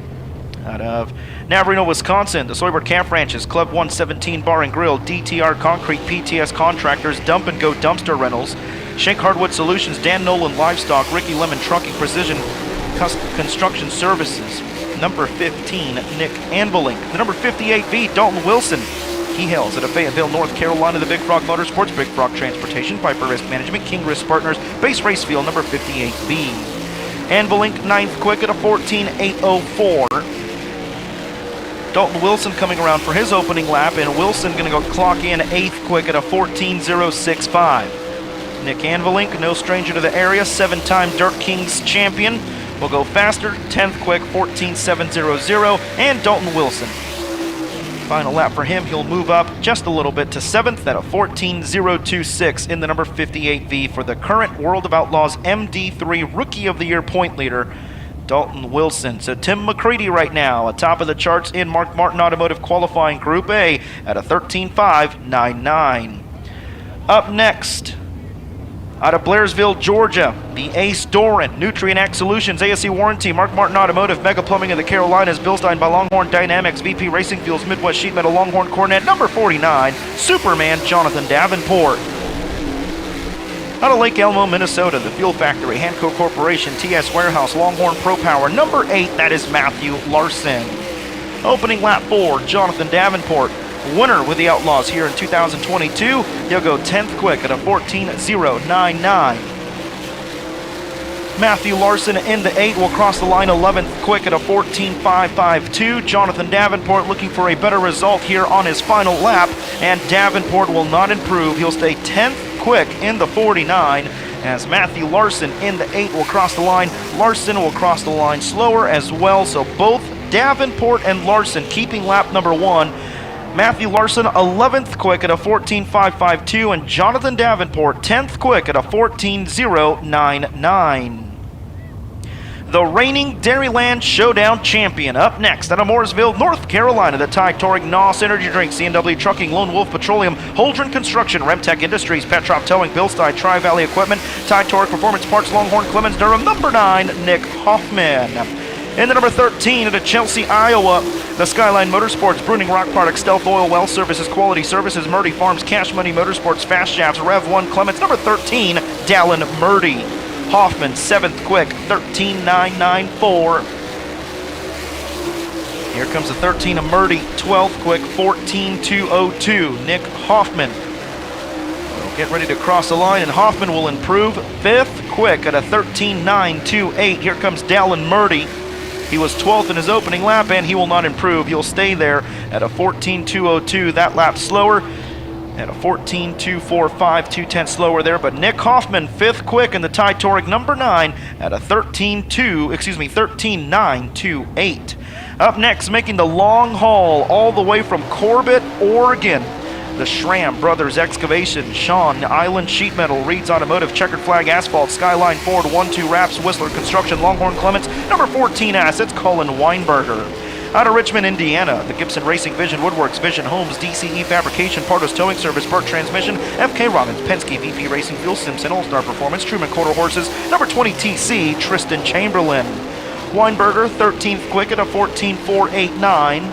out of Navarino, Wisconsin, the Soybert Camp Ranches, Club 117 Bar and Grill, DTR Concrete, PTS Contractors, Dump and Go Dumpster Rentals, Shank Hardwood Solutions, Dan Nolan Livestock, Ricky Lemon Trucking, Precision Construction Services, number 15, Nick Anvilink, the number 58V, Dalton Wilson. He hails out of Fayetteville, North Carolina, the Big Frog Motorsports, Big Frog Transportation, Piper Risk Management, King Risk Partners, Base Race Field, number 58B. Anvilink, 9th quick at a 14.804. Dalton Wilson coming around for his opening lap, and Wilson going to go clock in 8th quick at a 14.065. Nick Anvilink, no stranger to the area, 7-time Dirt Kings champion, will go faster, 10th quick, 14.700, and Dalton Wilson. Final lap for him, he'll move up just a little bit to 7th at a 14.026 in the number 58V for the current World of Outlaws MD3 Rookie of the Year point leader, Dalton Wilson. So Tim McCready right now atop of the charts in Mark Martin Automotive Qualifying Group A at a 13.599. Up next, Out of Blairsville, Georgia, the Ace Doran, Nutrient X Solutions, ASC Warranty, Mark Martin Automotive, Mega Plumbing of the Carolinas, Bilstein by Longhorn Dynamics, VP Racing Fuels, Midwest Sheet Metal, Longhorn Cornet, number 49, Superman, Jonathan Davenport. Out of Lake Elmo, Minnesota, the Fuel Factory, Hanco Corporation, TS Warehouse, Longhorn Pro Power, number 8, that is Matthew Larson. Opening lap 4, Jonathan Davenport. Winner with the Outlaws here in 2022. He'll go 10th quick at a 14.099. Matthew Larson in the 8 will cross the line 11th quick at a 14.552. Jonathan Davenport looking for a better result here on his final lap, and Davenport will not improve. He'll stay 10th quick in the 49 as Matthew Larson in the 8 will cross the line. Larson will cross the line slower as well, so both Davenport and Larson keeping lap number 1. Matthew Larson 11th quick at a 14.552 and Jonathan Davenport 10th quick at a 14.099. The reigning Dairyland Showdown champion up next out of Mooresville, North Carolina, the Tide Touring, NOS Energy Drink, CNW Trucking, Lone Wolf Petroleum, Holdren Construction, Remtech Industries, Petrop Towing, Bilstein, Tri-Valley Equipment, Tide Touring Performance Parts, Longhorn Clemens, Durham, number 9, Nick Hoffman. In the number 13 at Chelsea, Iowa, the Skyline Motorsports, Bruning Rock Products, Stealth Oil, Well Services, Quality Services, Murdy Farms, Cash Money Motorsports, Fast Shafts, Rev 1 Clements, number 13, Dallin Murdy. Hoffman, 7th quick, 13.994. Here comes the 13 of Murdy, 12th quick, 14.202. Nick Hoffman will get ready to cross the line, and Hoffman will improve 5th quick at a 13.928. Here comes Dallin Murdy. He was 12th in his opening lap, and he will not improve. He'll stay there at a 14.202. That lap slower at a 14.245, 2/10 slower there. But Nick Hoffman, 5th quick in the Tide Touring, number 9 at a 13.928. Up next, making the long haul all the way from Corbett, Oregon, the Schramm Brothers Excavation, Sean Island Sheet Metal, Reed's Automotive, Checkered Flag Asphalt, Skyline Ford, 1-2 Wraps, Whistler Construction, Longhorn Clements, number 14 Assets, Colin Weinberger. Out of Richmond, Indiana, the Gibson Racing, Vision Woodworks, Vision Homes, DCE Fabrication, Pardos Towing Service, Burt Transmission, FK Robbins, Penske, VP Racing Fuel, Simpson, All-Star Performance, Truman Quarter Horses, number 20 TC, Tristan Chamberlain. Weinberger, 13th quick at a 14.489.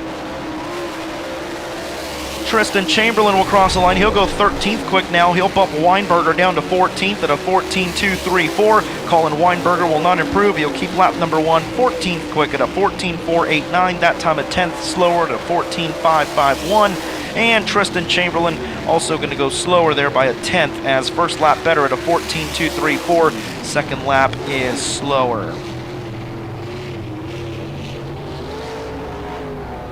Tristan Chamberlain will cross the line. He'll go 13th quick now. He'll bump Weinberger down to 14th at a 14.234. Colin Weinberger will not improve. He'll keep lap number 1, 14th quick at a 14.489. That time a 10th slower at a 14.551. And Tristan Chamberlain also going to go slower there by a 10th as first lap better at a 14.234. Second lap is slower.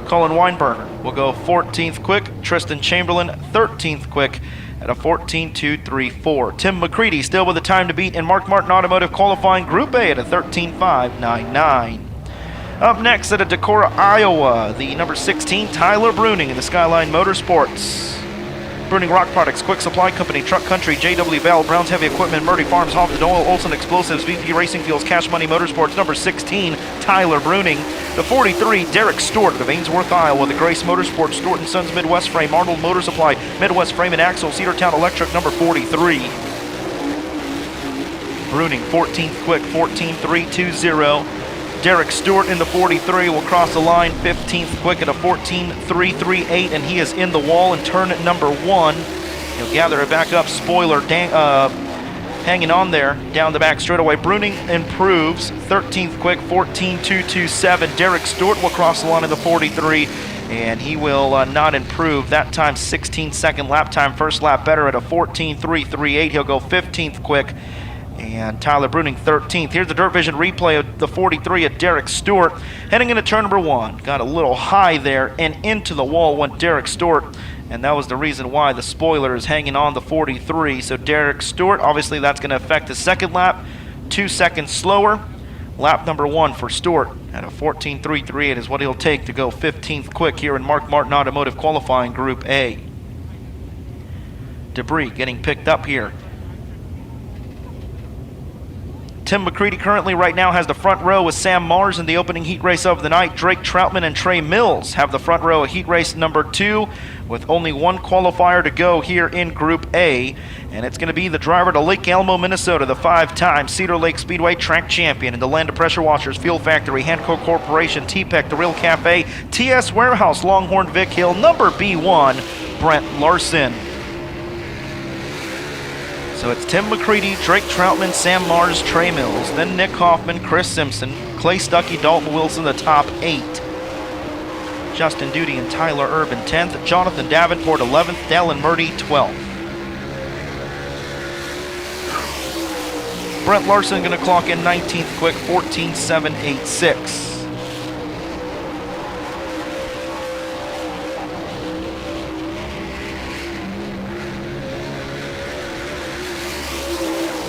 Colin Weinberger will go 14th quick. Tristan Chamberlain 13th quick at a 14.234. Tim McCready still with the time to beat in Mark Martin Automotive qualifying Group A at a 13.599. Up next at Decorah, Iowa, the number 16 Tyler Bruning in the Skyline Motorsports. Bruning Rock Products, Quick Supply Company, Truck Country, JW Bell, Browns Heavy Equipment, Murdy Farms, Hoffman Oil, Olson Explosives, VP Racing Fuels, Cash Money Motorsports, number 16, Tyler Bruning. The 43, Derek Stewart of Ainsworth, Iowa, the Grace Motorsports, Stewart & Sons Midwest Frame, Arnold Motor Supply, Midwest Frame and Axle, Cedartown Electric, number 43. Bruning, 14th quick, 14.320. Derek Stewart in the 43 will cross the line 15th quick at a 14.338, and he is in the wall in turn number 1. He'll gather it back up. Spoiler hanging on there down the back straightaway. Bruning improves 13th quick, 14.227. Derek Stewart will cross the line in the 43, and he will not improve. That time 16-second lap time. First lap better at a 14.338. He'll go 15th quick. And Tyler Bruning 13th. Here's the DIRTVision replay of the 43 at Derek Stewart. Heading into turn number 1. Got a little high there, and into the wall went Derek Stewart. And that was the reason why the spoiler is hanging on the 43. So Derek Stewart, obviously that's going to affect the second lap. 2 seconds slower. Lap number 1 for Stewart at a 14.338 is what he'll take to go 15th quick here in Mark Martin Automotive qualifying Group A. Debris getting picked up here. Tim McCready currently right now has the front row with Sam Mars in the opening heat race of the night. Drake Troutman and Trey Mills have the front row of heat race number 2 with only one qualifier to go here in Group A. And it's going to be the driver to Lake Elmo, Minnesota, the 5-time Cedar Lake Speedway track champion, in the Land of Pressure Washers, Fuel Factory, Hanco Corporation, T-Pec, The Real Cafe, TS Warehouse, Longhorn Vic Hill, number B1, Brent Larson. So it's Tim McCready, Drake Troutman, Sam Mars, Trey Mills, then Nick Hoffman, Chris Simpson, Clay Stuckey, Dalton Wilson, the top 8. Justin Duty and Tyler Urban 10th, Jonathan Davenport 11th, Dallin Murdy 12th. Brent Larson going to clock in 19th quick, 14.786.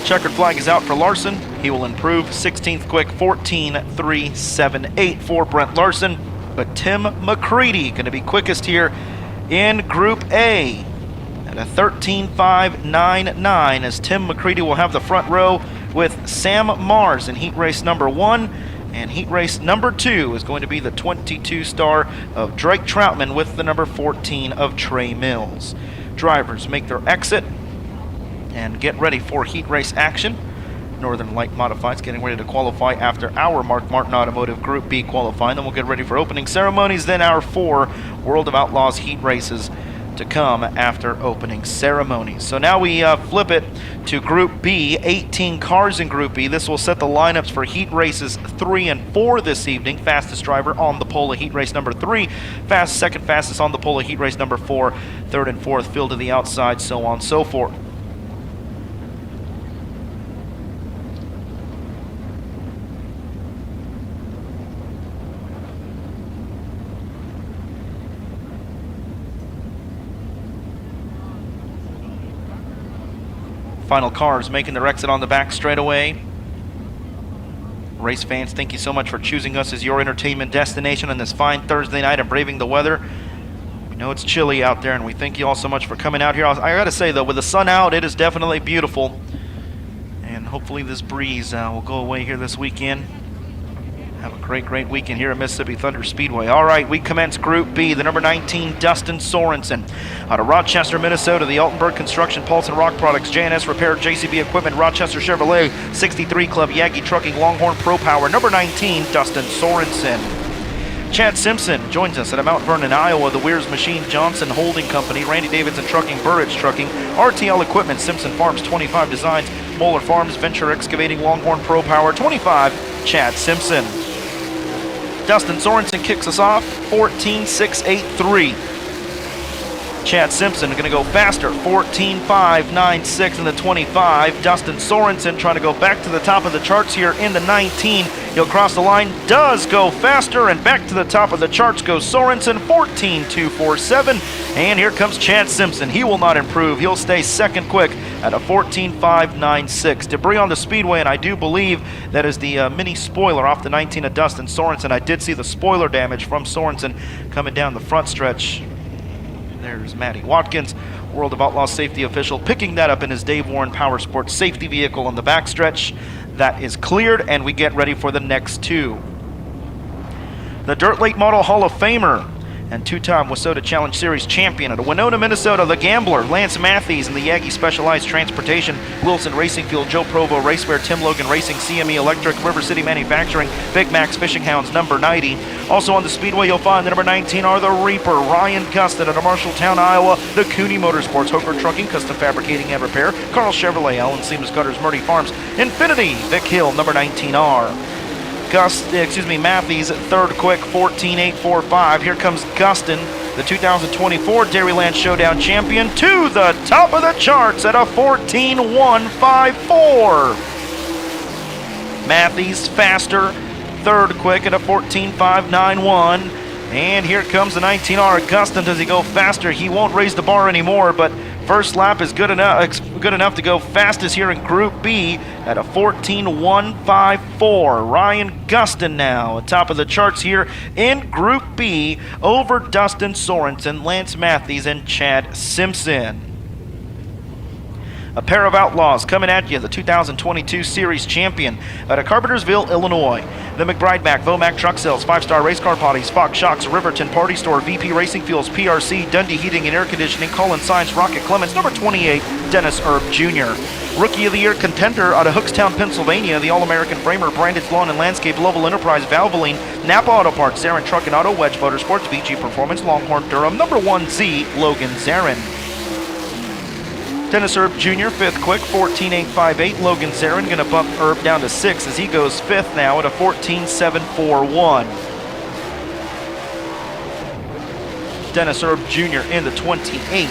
Checkered flag is out for Larson. He will improve 16th quick, 14.378 for Brent Larson. But Tim McCready going to be quickest here in Group A at a 13.599, as Tim McCready will have the front row with Sam Mars in heat race number 1. And heat race number 2 is going to be the 22 star of Drake Troutman with the number 14 of Trey Mills. Drivers make their exit and get ready for heat race action. Northern Light Modifieds getting ready to qualify after our Mark Martin Automotive Group B qualifying. Then we'll get ready for opening ceremonies, then our 4 World of Outlaws heat races to come after opening ceremonies. So now we flip it to Group B, 18 cars in Group B. This will set the lineups for heat races 3 and 4 this evening. Fastest driver on the pole of heat race number 3, second fastest on the pole of heat race number 4, third and fourth field to the outside, so on and so forth. Final cars making their exit on the back straightaway. Race fans, thank you so much for choosing us as your entertainment destination on this fine Thursday night and braving the weather. We know it's chilly out there, and we thank you all so much for coming out here. I gotta say though, with the sun out, it is definitely beautiful. And hopefully this breeze will go away here this weekend. Have a great weekend here at Mississippi Thunder Speedway. All right, we commence Group B. The number 19, Dustin Sorensen. Out of Rochester, Minnesota, the Altenberg Construction, Paulson Rock Products, J&S Repair, JCB Equipment, Rochester Chevrolet, 63 Club, Yagi Trucking, Longhorn Pro Power. Number 19, Dustin Sorensen. Chad Simpson joins us at Mount Vernon, Iowa, the Weir's Machine Johnson Holding Company, Randy Davidson Trucking, Burridge Trucking, RTL Equipment, Simpson Farms, 25 Designs, Moeller Farms, Venture Excavating, Longhorn Pro Power, 25, Chad Simpson. Dustin Sorensen kicks us off, 14.683. Chad Simpson going to go faster, 14.596 in the 25. Dustin Sorensen trying to go back to the top of the charts here in the 19. He'll cross the line, does go faster, and back to the top of the charts goes Sorensen, 14.247. And here comes Chad Simpson. He will not improve. He'll stay second quick at a 14.596. Debris on the speedway, and I do believe that is the mini spoiler off the 19 of Dustin Sorensen. I did see the spoiler damage from Sorensen coming down the front stretch. There's Matty Watkins, World of Outlaws safety official, picking that up in his Dave Warren Power Sports safety vehicle on the backstretch. That is cleared, and we get ready for the next 2. The Dirt Late Model Hall of Famer and 2-time Wissota Challenge Series champion out of Winona, Minnesota, the Gambler, Lance Matthews, and the Yagi Specialized Transportation, Wilson Racing Fuel, Joe Provo Raceware, Tim Logan Racing, CME Electric, River City Manufacturing, Big Max Fishing Hounds, number 90. Also on the speedway, you'll find the number 19 are the Reaper, Ryan Gustin out of Marshalltown, Iowa, the Cooney Motorsports, Hooker Trucking, Custom Fabricating and Repair, Carl Chevrolet, Allen Seamus Gutters, Murdy Farms, Infinity, Vic Hill, number 19R. Matthews, third quick, 14.845. Here comes Gustin, the 2024 Dairyland Showdown champion, to the top of the charts at a 14.154. Matthews faster, third quick at a 14.591. And here comes the 19R Gustin. Does he go faster? He won't raise the bar anymore, but first lap is good enough to go fastest here in Group B at a 14.154. Ryan Gustin now atop of the charts here in Group B over Dustin Sorensen, Lance Matthews, and Chad Simpson. A pair of Outlaws coming at you, the 2022 Series champion out of Carpentersville, Illinois. The McBride Mac, Vomac Truck Sales, 5-Star Race Car Potties, Fox Shocks, Riverton Party Store, VP Racing Fuels, PRC, Dundee Heating and Air Conditioning, Colin Science, Rocket Clements, number 28, Dennis Erb Jr. Rookie of the Year contender out of Hookstown, Pennsylvania, the All-American Framer, Branded Lawn and Landscape, Lovell Enterprise, Valvoline, Napa Auto Parts, Zarin Truck and Auto, Wedge Motorsports, VG Performance, Longhorn Durham, number 1Z, Logan Zarin. Dennis Erb Jr., 5th quick, 14.858. Logan Zarin going to bump Erb down to 6 as he goes 5th now at a 14.741. Dennis Erb Jr. in the 28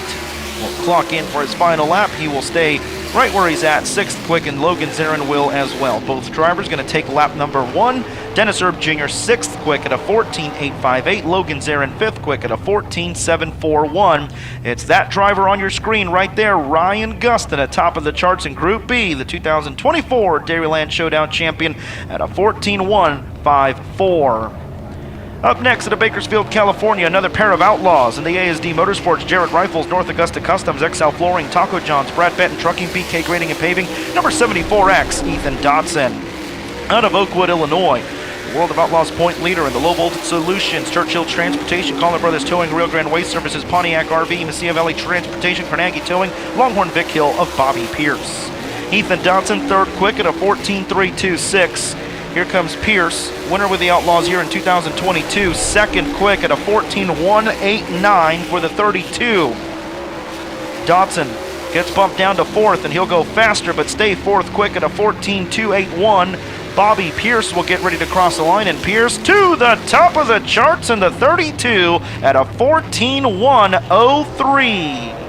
will clock in for his final lap. He will stay right where he's at, 6th quick, and Logan Zarin will as well. Both drivers going to take lap number 1. Dennis Erb Jr. 6th quick at a 14.858. Logan Zarin 5th quick at a 14.741. It's that driver on your screen right there, Ryan Gustin, at top of the charts in Group B, the 2024 Dairyland Showdown champion at a 14.154. Up next at Bakersfield, California, another pair of Outlaws in the ASD Motorsports, Jarrett Rifles, North Augusta Customs, XL Flooring, Taco John's, Brad Benton Trucking, BK Grading and Paving, number 74X, Ethan Dodson. Out of Oakwood, Illinois, the World of Outlaws point leader in the low voltage solutions, Churchill Transportation, Collin Brothers Towing, Rio Grande Waste Services, Pontiac RV, Mesilla Valley Transportation, Carnegie Towing, Longhorn Vic Hill of Bobby Pierce. Ethan Dodson, 3rd quick at a 14.326. Here comes Pierce, winner with the Outlaws here in 2022, 2nd quick at a 14.189 for the 32. Dodson gets bumped down to 4th, and he'll go faster, but stay 4th quick at a 14.281. Bobby Pierce will get ready to cross the line, and Pierce to the top of the charts in the 32 at a 14.103.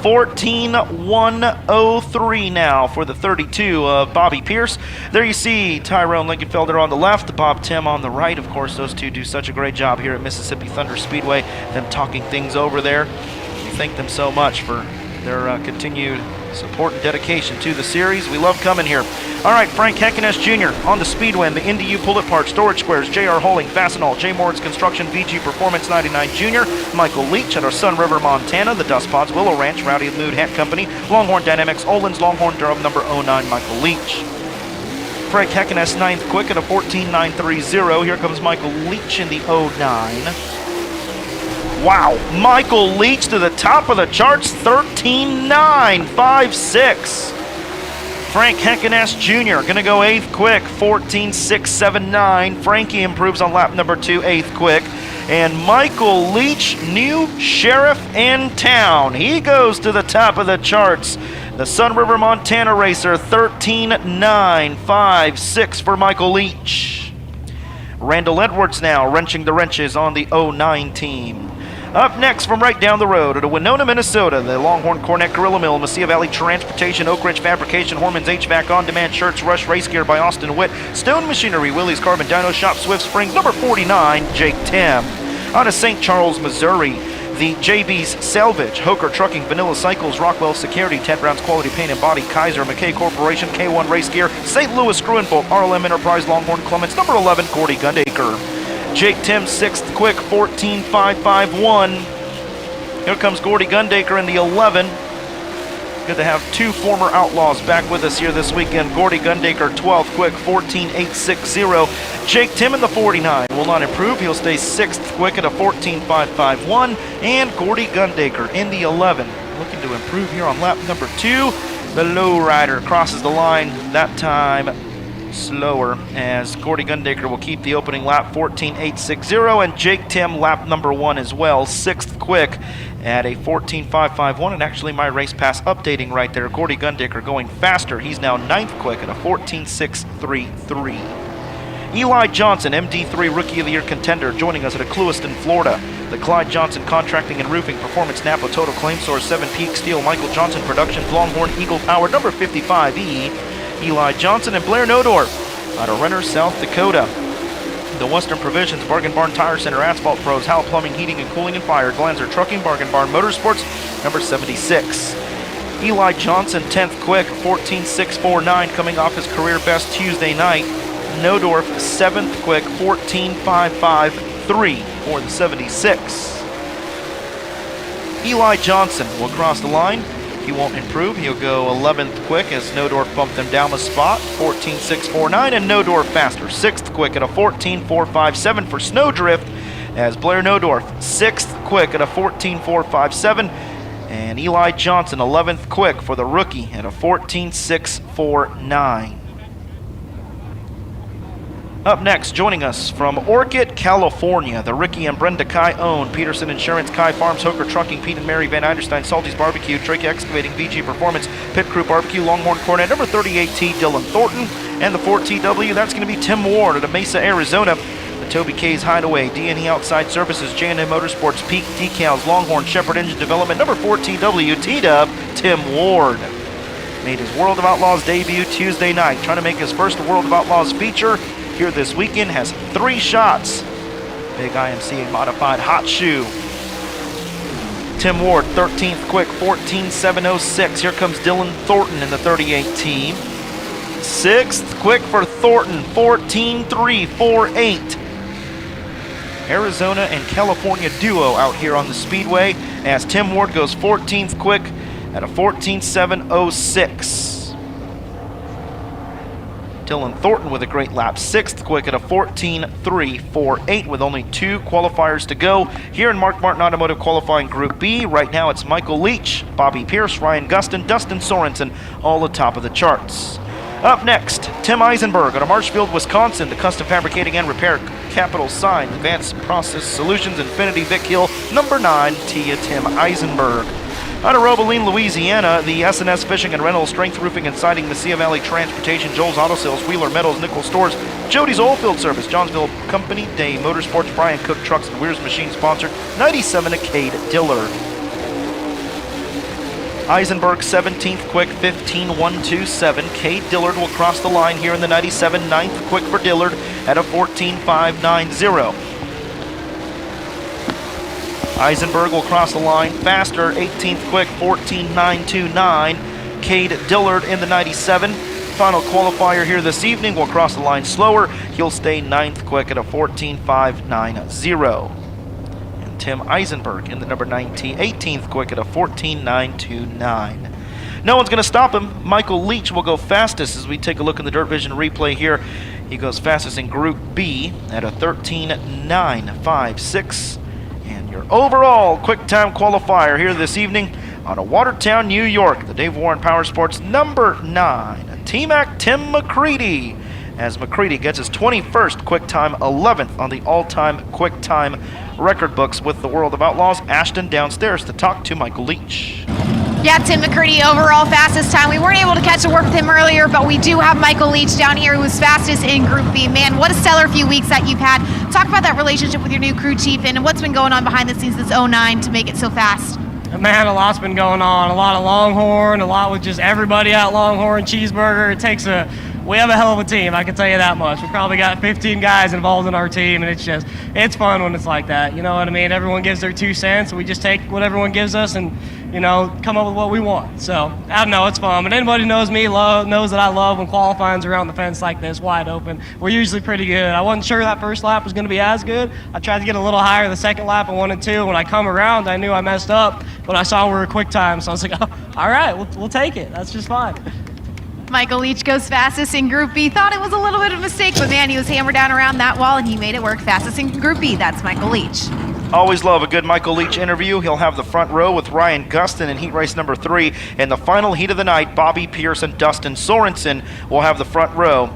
14.103 now for the 32 of Bobby Pierce. There you see Tyrone Lincolnfelder on the left, Bob Tim on the right. Of course, those two do such a great job here at Mississippi Thunder Speedway, them talking things over there. We thank them so much for their continued support and dedication to the series. We love coming here. All right, Frank Heckeness Jr. on the Speedway, the NDU Pull-It Parts, Storage Squares, JR Hauling, Fastenal, J. Moritz Construction, VG Performance 99 Jr., Michael Leach at our Sun River, Montana, the Dust Pods, Willow Ranch, Rowdy Mood Hat Company, Longhorn Dynamics, Olin's, Longhorn Durham, number 09, Michael Leach. Frank Heckeness 9th quick at a 14.930. Here comes Michael Leach in the 09. Wow, Michael Leach to the top of the charts, 13.956. Frank Heckeness Jr. going to go 8th quick, 14.679. Frankie improves on lap number 2, 8th quick. And Michael Leach, new sheriff in town. He goes to the top of the charts. The Sun River, Montana racer, 13.956 for Michael Leach. Randall Edwards now wrenching the wrenches on the 09 team. Up next from right down the road at Winona, Minnesota, the Longhorn Cornet Gorilla Mill, Mesilla Valley Transportation, Oak Ridge Fabrication, Horman's HVAC On Demand Shirts, Rush Race Gear by Austin Witt, Stone Machinery, Willie's Carbon Dyno Shop, Swift Springs, number 49, Jake Tim. Out of St. Charles, Missouri, the JB's Salvage, Hoker Trucking, Vanilla Cycles, Rockwell Security, Ted Brown's Quality Paint and Body, Kaiser, McKay Corporation, K1 Race Gear, St. Louis Screw and Bolt, RLM Enterprise, Longhorn Clements, number 11, Gordy Gundaker. Jake Tim, 6th quick, 14.551. Here comes Gordy Gundaker in the 11. Good to have two former Outlaws back with us here this weekend. Gordy Gundaker, 12th quick, 14.860. Jake Tim in the 49 will not improve. He'll stay 6th quick at a 14.551. And Gordy Gundaker in the 11, looking to improve here on lap number 2. The lowrider crosses the line, that time slower, as Gordy Gundaker will keep the opening lap, 14.860, and Jake Tim lap number 1 as well, 6th quick at a 14.551, and actually my race pass updating right there. Gordy Gundaker going faster. He's now 9th quick at a 14.633. Eli Johnson, MD3 Rookie of the Year contender, joining us at Clewiston, Florida. The Clyde Johnson Contracting and Roofing, Performance Napa, Total Claim Source, 7 Peak Steel, Michael Johnson Productions, Longhorn Eagle Power, number 55E. Eli Johnson and Blair Nodorf out of Renner, South Dakota. The Western Provisions, Bargain Barn Tire Center, Asphalt Pros, Hal Plumbing, Heating and Cooling and Fire, Glanzer Trucking, Bargain Barn Motorsports, number 76. Eli Johnson, 10th quick, 14.649, coming off his career best Tuesday night. Nodorf, 7th quick, 14.553 for the 76. Eli Johnson will cross the line. He won't improve. He'll go 11th quick as Nodorf bumped him down a spot. 14.649, and Nodorf faster. 6th quick at a 14.457 for Snowdrift as Blair Nodorf 6th quick at a 14.457. And Eli Johnson 11th quick for the rookie at a 14.649. Up next, joining us from Orchid, California, the Ricky and Brenda Kai own Peterson Insurance, Kai Farms, Hooker Trucking, Pete and Mary Van Eiderstein, Salty's Barbecue, Drake Excavating, VG Performance, Pit Crew Barbecue, Longhorn Cornet, number 38T, Dylan Thornton, and the 4TW, that's going to be Tim Ward out of Mesa, Arizona. The Toby K's Hideaway, D&E Outside Services, J&M Motorsports, Peak Decals, Longhorn, Shepherd Engine Development, number 4TW, T-Dub, Tim Ward. Made his World of Outlaws debut Tuesday night, trying to make his first World of Outlaws feature here this weekend, has 3 shots. Big IMCA modified hot shoe. Tim Ward, 13th quick, 14.706. Here comes Dylan Thornton in the 38 team. 6th quick for Thornton, 14.348. Arizona and California duo out here on the Speedway as Tim Ward goes 14th quick at a 14.706. Dylan Thornton with a great lap, 6th quick at a 14.348 with only 2 qualifiers to go. Here in Mark Martin Automotive Qualifying Group B, right now it's Michael Leach, Bobby Pierce, Ryan Gustin, Dustin Sorensen, all atop of the charts. Up next, Tim Eisenberg out of Marshfield, Wisconsin, the Custom Fabricating and Repair Capital Sign, Advanced Process Solutions, Infinity Vic Hill, number 9, Tia Tim Eisenberg. Out of Robeline, Louisiana, the S&S Fishing and Rental, Strength Roofing and Siding, Mesilla Valley Transportation, Joel's Auto Sales, Wheeler Metals, Nickel Stores, Jody's Oilfield Service, Johnsville Company, Day Motorsports, Brian Cook Trucks and Weir's Machine sponsored, 97 Cade Dillard. Eisenberg 17th quick, 15.127. Cade Dillard will cross the line here in the 97, 9th quick for Dillard at a 14.590. Eisenberg will cross the line faster, 18th quick, 14.929. Cade Dillard in the 97. Final qualifier here this evening will cross the line slower. He'll stay 9th quick at a 14.590. And Tim Eisenberg in the number 19, 18th quick at a 14.929. No one's going to stop him. Michael Leach will go fastest as we take a look in the DIRTVision replay here. He goes fastest in Group B at a 13.956. Your overall quick time qualifier here this evening out of Watertown, New York, the Dave Warren Power Sports number 9, T-Mac Tim McCready, as McCready gets his 21st quick time, 11th on the all-time quick time record books with the World of Outlaws. Ashton downstairs to talk to Michael Leach. Yeah, Tim McCready, overall fastest time. We weren't able to catch a work with him earlier, but we do have Michael Leach down here who was fastest in Group B. Man, what a stellar few weeks that you've had. Talk about that relationship with your new crew chief and what's been going on behind the scenes since 09 to make it so fast. Man, a lot's been going on. A lot of Longhorn, a lot with just everybody at Longhorn, Cheeseburger. We have a hell of a team, I can tell you that much. We probably got 15 guys involved in our team, and it's fun when it's like that. You know what I mean? Everyone gives their 2 cents, and we just take what everyone gives us and, come up with what we want. So, I don't know, it's fun. But anybody who knows me knows that I love when qualifying's around the fence like this, wide open. We're usually pretty good. I wasn't sure that first lap was going to be as good. I tried to get a little higher the second lap on 1 and 2. When I come around, I knew I messed up, but I saw we were a quick time, so I was like, oh, all right, we'll take it. That's just fine. Michael Leach goes fastest in Group B. Thought it was a little bit of a mistake, but man, he was hammered down around that wall and he made it work. Fastest in Group B. That's Michael Leach. Always love a good Michael Leach interview. He'll have the front row with Ryan Gustin in heat race number 3. In the final heat of the night, Bobby Pierce and Dustin Sorensen will have the front row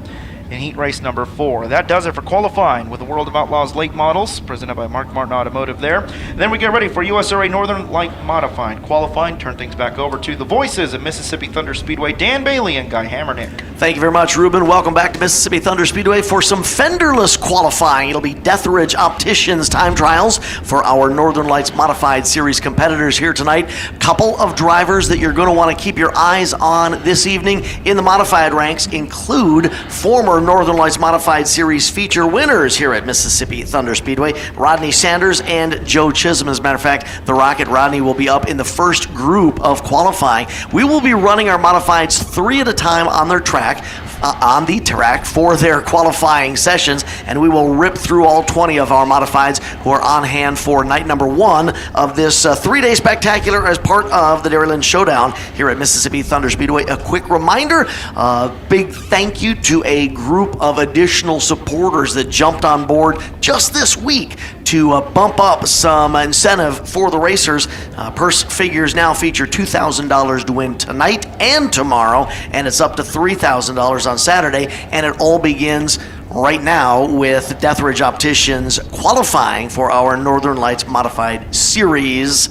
in heat race number 4. That does it for qualifying with the World of Outlaws late models, presented by Mark Martin Automotive there. Then we get ready for USRA Northern Light Modified qualifying. Turn things back over to the voices of Mississippi Thunder Speedway, Dan Bailey and Guy Hammernick. Thank you very much, Ruben. Welcome back to Mississippi Thunder Speedway for some fenderless qualifying. It'll be Deathridge Opticians time trials for our Northern Lights Modified Series competitors here tonight. Couple of drivers that you're going to want to keep your eyes on this evening in the modified ranks include former our Northern Lights Modified Series feature winners here at Mississippi Thunder Speedway, Rodney Sanders and Joe Chisholm. As a matter of fact, the Rocket Rodney will be up in the first group of qualifying. We will be running our modifieds 3 at a time on their track. For their qualifying sessions, and we will rip through all 20 of our modifieds who are on hand for night number 1 of this 3-day spectacular as part of the Dairyland Showdown here at Mississippi Thunder Speedway. A quick reminder, big thank you to a group of additional supporters that jumped on board just this week to bump up some incentive for the racers. Purse figures now feature $2,000 to win tonight and tomorrow, and it's up to $3,000 on Saturday, and it all begins right now with Deathridge Opticians qualifying for our Northern Lights Modified Series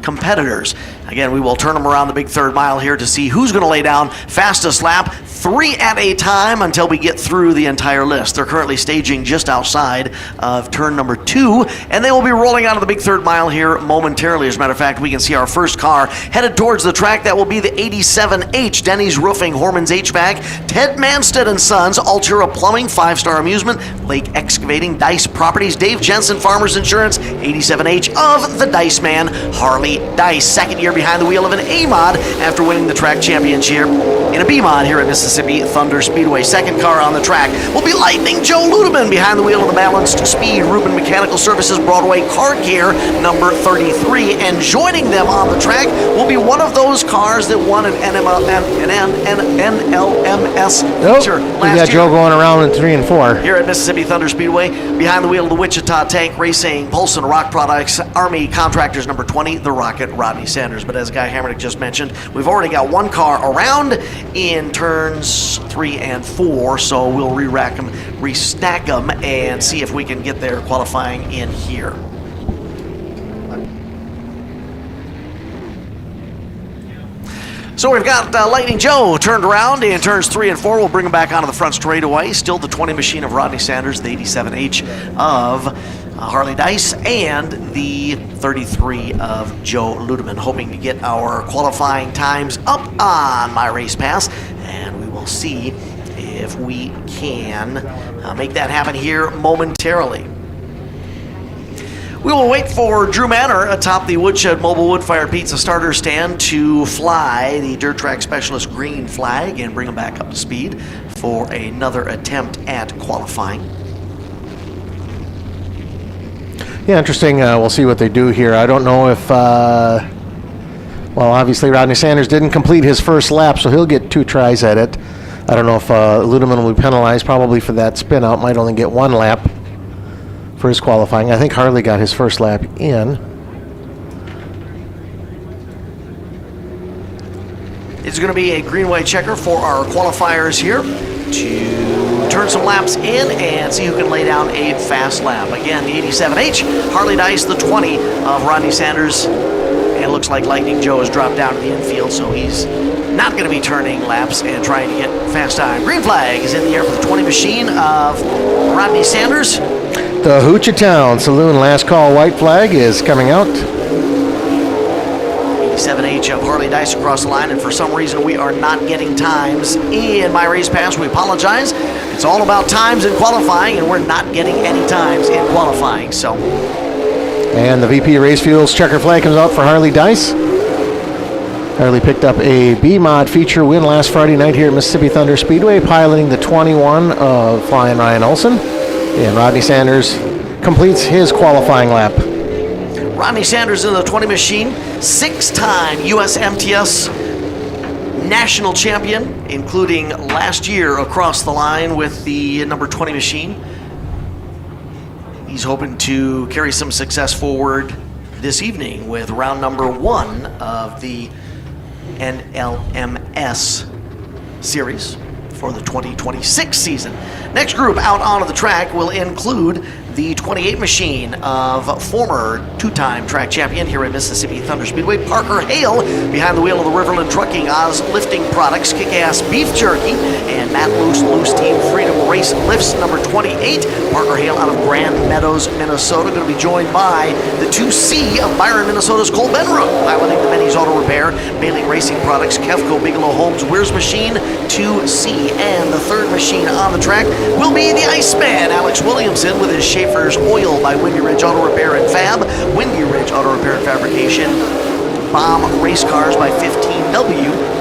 competitors. Again, we will turn them around the big third mile here to see who's going to lay down fastest lap, 3 at a time until we get through the entire list. They're currently staging just outside of turn number 2, and they will be rolling out of the big third mile here momentarily. As a matter of fact, we can see our first car headed towards the track. That will be the 87H, Denny's Roofing, Horman's HVAC, Ted Manstead & Sons, Altura Plumbing, 5-Star Amusement, Lake Excavating, Dice Properties, Dave Jensen Farmers Insurance, 87H of the Dice Man, Harley Dice. Second year behind the wheel of an A-Mod after winning the track championship in a B-Mod here at Mississippi Thunder Speedway. Second car on the track will be Lightning Joe Ludeman behind the wheel of the Balanced Speed Rubin Mechanical Services Broadway Car Care number 33. And joining them on the track will be one of those cars that won an NLMS feature last year. We got Joe going around in 3 and 4. Here at Mississippi Thunder Speedway, behind the wheel of the Wichita Tank Racing, Polson Rock Products, Army Contractors number 20, the Rocket Rodney Sanders. But as Guy Hammernick just mentioned, we've already got one car around in turns 3 and 4, so we'll re-rack them, restack them, and see if we can get their qualifying in here. So we've got Lightning Joe turned around in turns 3 and 4. We'll bring him back onto the front straightaway. Still the 20 machine of Rodney Sanders, the 87H of Harley Dice, and the 33 of Joe Ludeman. Hoping to get our qualifying times up on my race pass, and we will see if we can make that happen here momentarily. We will wait for Drew Manor atop the Woodshed Mobile Wood-Fired Pizza starter stand to fly the Dirt Track Specialist green flag and bring them back up to speed for another attempt at qualifying. Yeah, interesting. We'll see what they do here. I don't know if, well, obviously Rodney Sanders didn't complete his first lap, so he'll get 2 tries at it. I don't know if Ludeman will be penalized probably for that spin out. Might only get 1 lap for his qualifying. I think Harley got his first lap in. It's going to be a green-white checker for our qualifiers here to turn some laps in and see who can lay down a fast lap. Again, the 87H, Harley Dice, the 20 of Rodney Sanders, and it looks like Lightning Joe has dropped down to the infield, so he's not going to be turning laps and trying to get fast time. Green flag is in the air for the 20 machine of Rodney Sanders. The Hoochie Town Saloon last call white flag is coming out. 87H of Harley Dice across the line, and for some reason we are not getting times in my race pass. We apologize. It's all about times in qualifying, and we're not getting any times in qualifying. So, and the VP Race Fuels checker flag comes out for Harley Dice. Harley picked up a B-Mod feature win last Friday night here at Mississippi Thunder Speedway, piloting the 21 of Flying Ryan Olson. And Rodney Sanders completes his qualifying lap. Rodney Sanders in the 20 machine, 6-time USMTS national champion, including last year across the line with the number 20 machine. He's hoping to carry some success forward this evening with round number 1 of the NLMS series for the 2026 season. Next group out onto the track will include the 28 machine of former two-time track champion here at Mississippi Thunder Speedway, Parker Hale, behind the wheel of the Riverland Trucking Oz Lifting Products, Kick-Ass Beef Jerky, and Matt Loose Team Freedom Race Lifts number 28. Parker Hale out of Grand Meadows, Minnesota, going to be joined by the 2C of Byron, Minnesota's Cole Benrook, piloting the Benny's Auto Repair, Bailey Racing Products, Kevco Bigelow Homes, Weir's Machine, 2C, and the third machine on the track will be the Iceman, Alex Williamson, with his Schaefer's Oil by Windy Ridge Auto Repair and Fab, Windy Ridge Auto Repair and Fabrication, Bomb Race Cars by 15W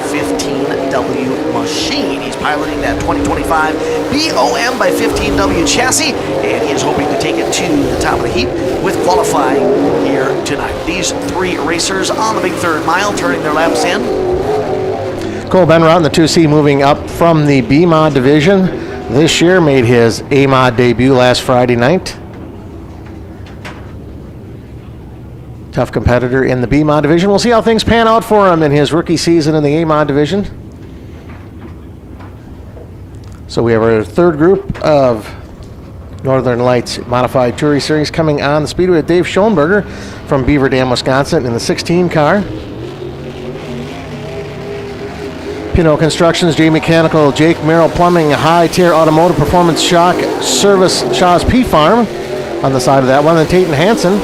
Machine. He's piloting that 2025 BOM by 15W chassis, and he is hoping to take it to the top of the heap with qualifying here tonight. These three racers on the big third mile turning their laps in. Cole Benrock in the 2C moving up from the B-Mod division this year, made his A-Mod debut last Friday night. Tough competitor in the B-Mod division. We'll see how things pan out for him in his rookie season in the A-Mod division. So we have our third group of Northern Lights Modified Touring Series coming on the Speedway with Dave Schoenberger from Beaver Dam, Wisconsin in the 16 car. Pinot Constructions, J Mechanical, Jake Merrill Plumbing, High Tier Automotive Performance Shock Service, Shaw's P Farm on the side of that one, and Tate and Hansen.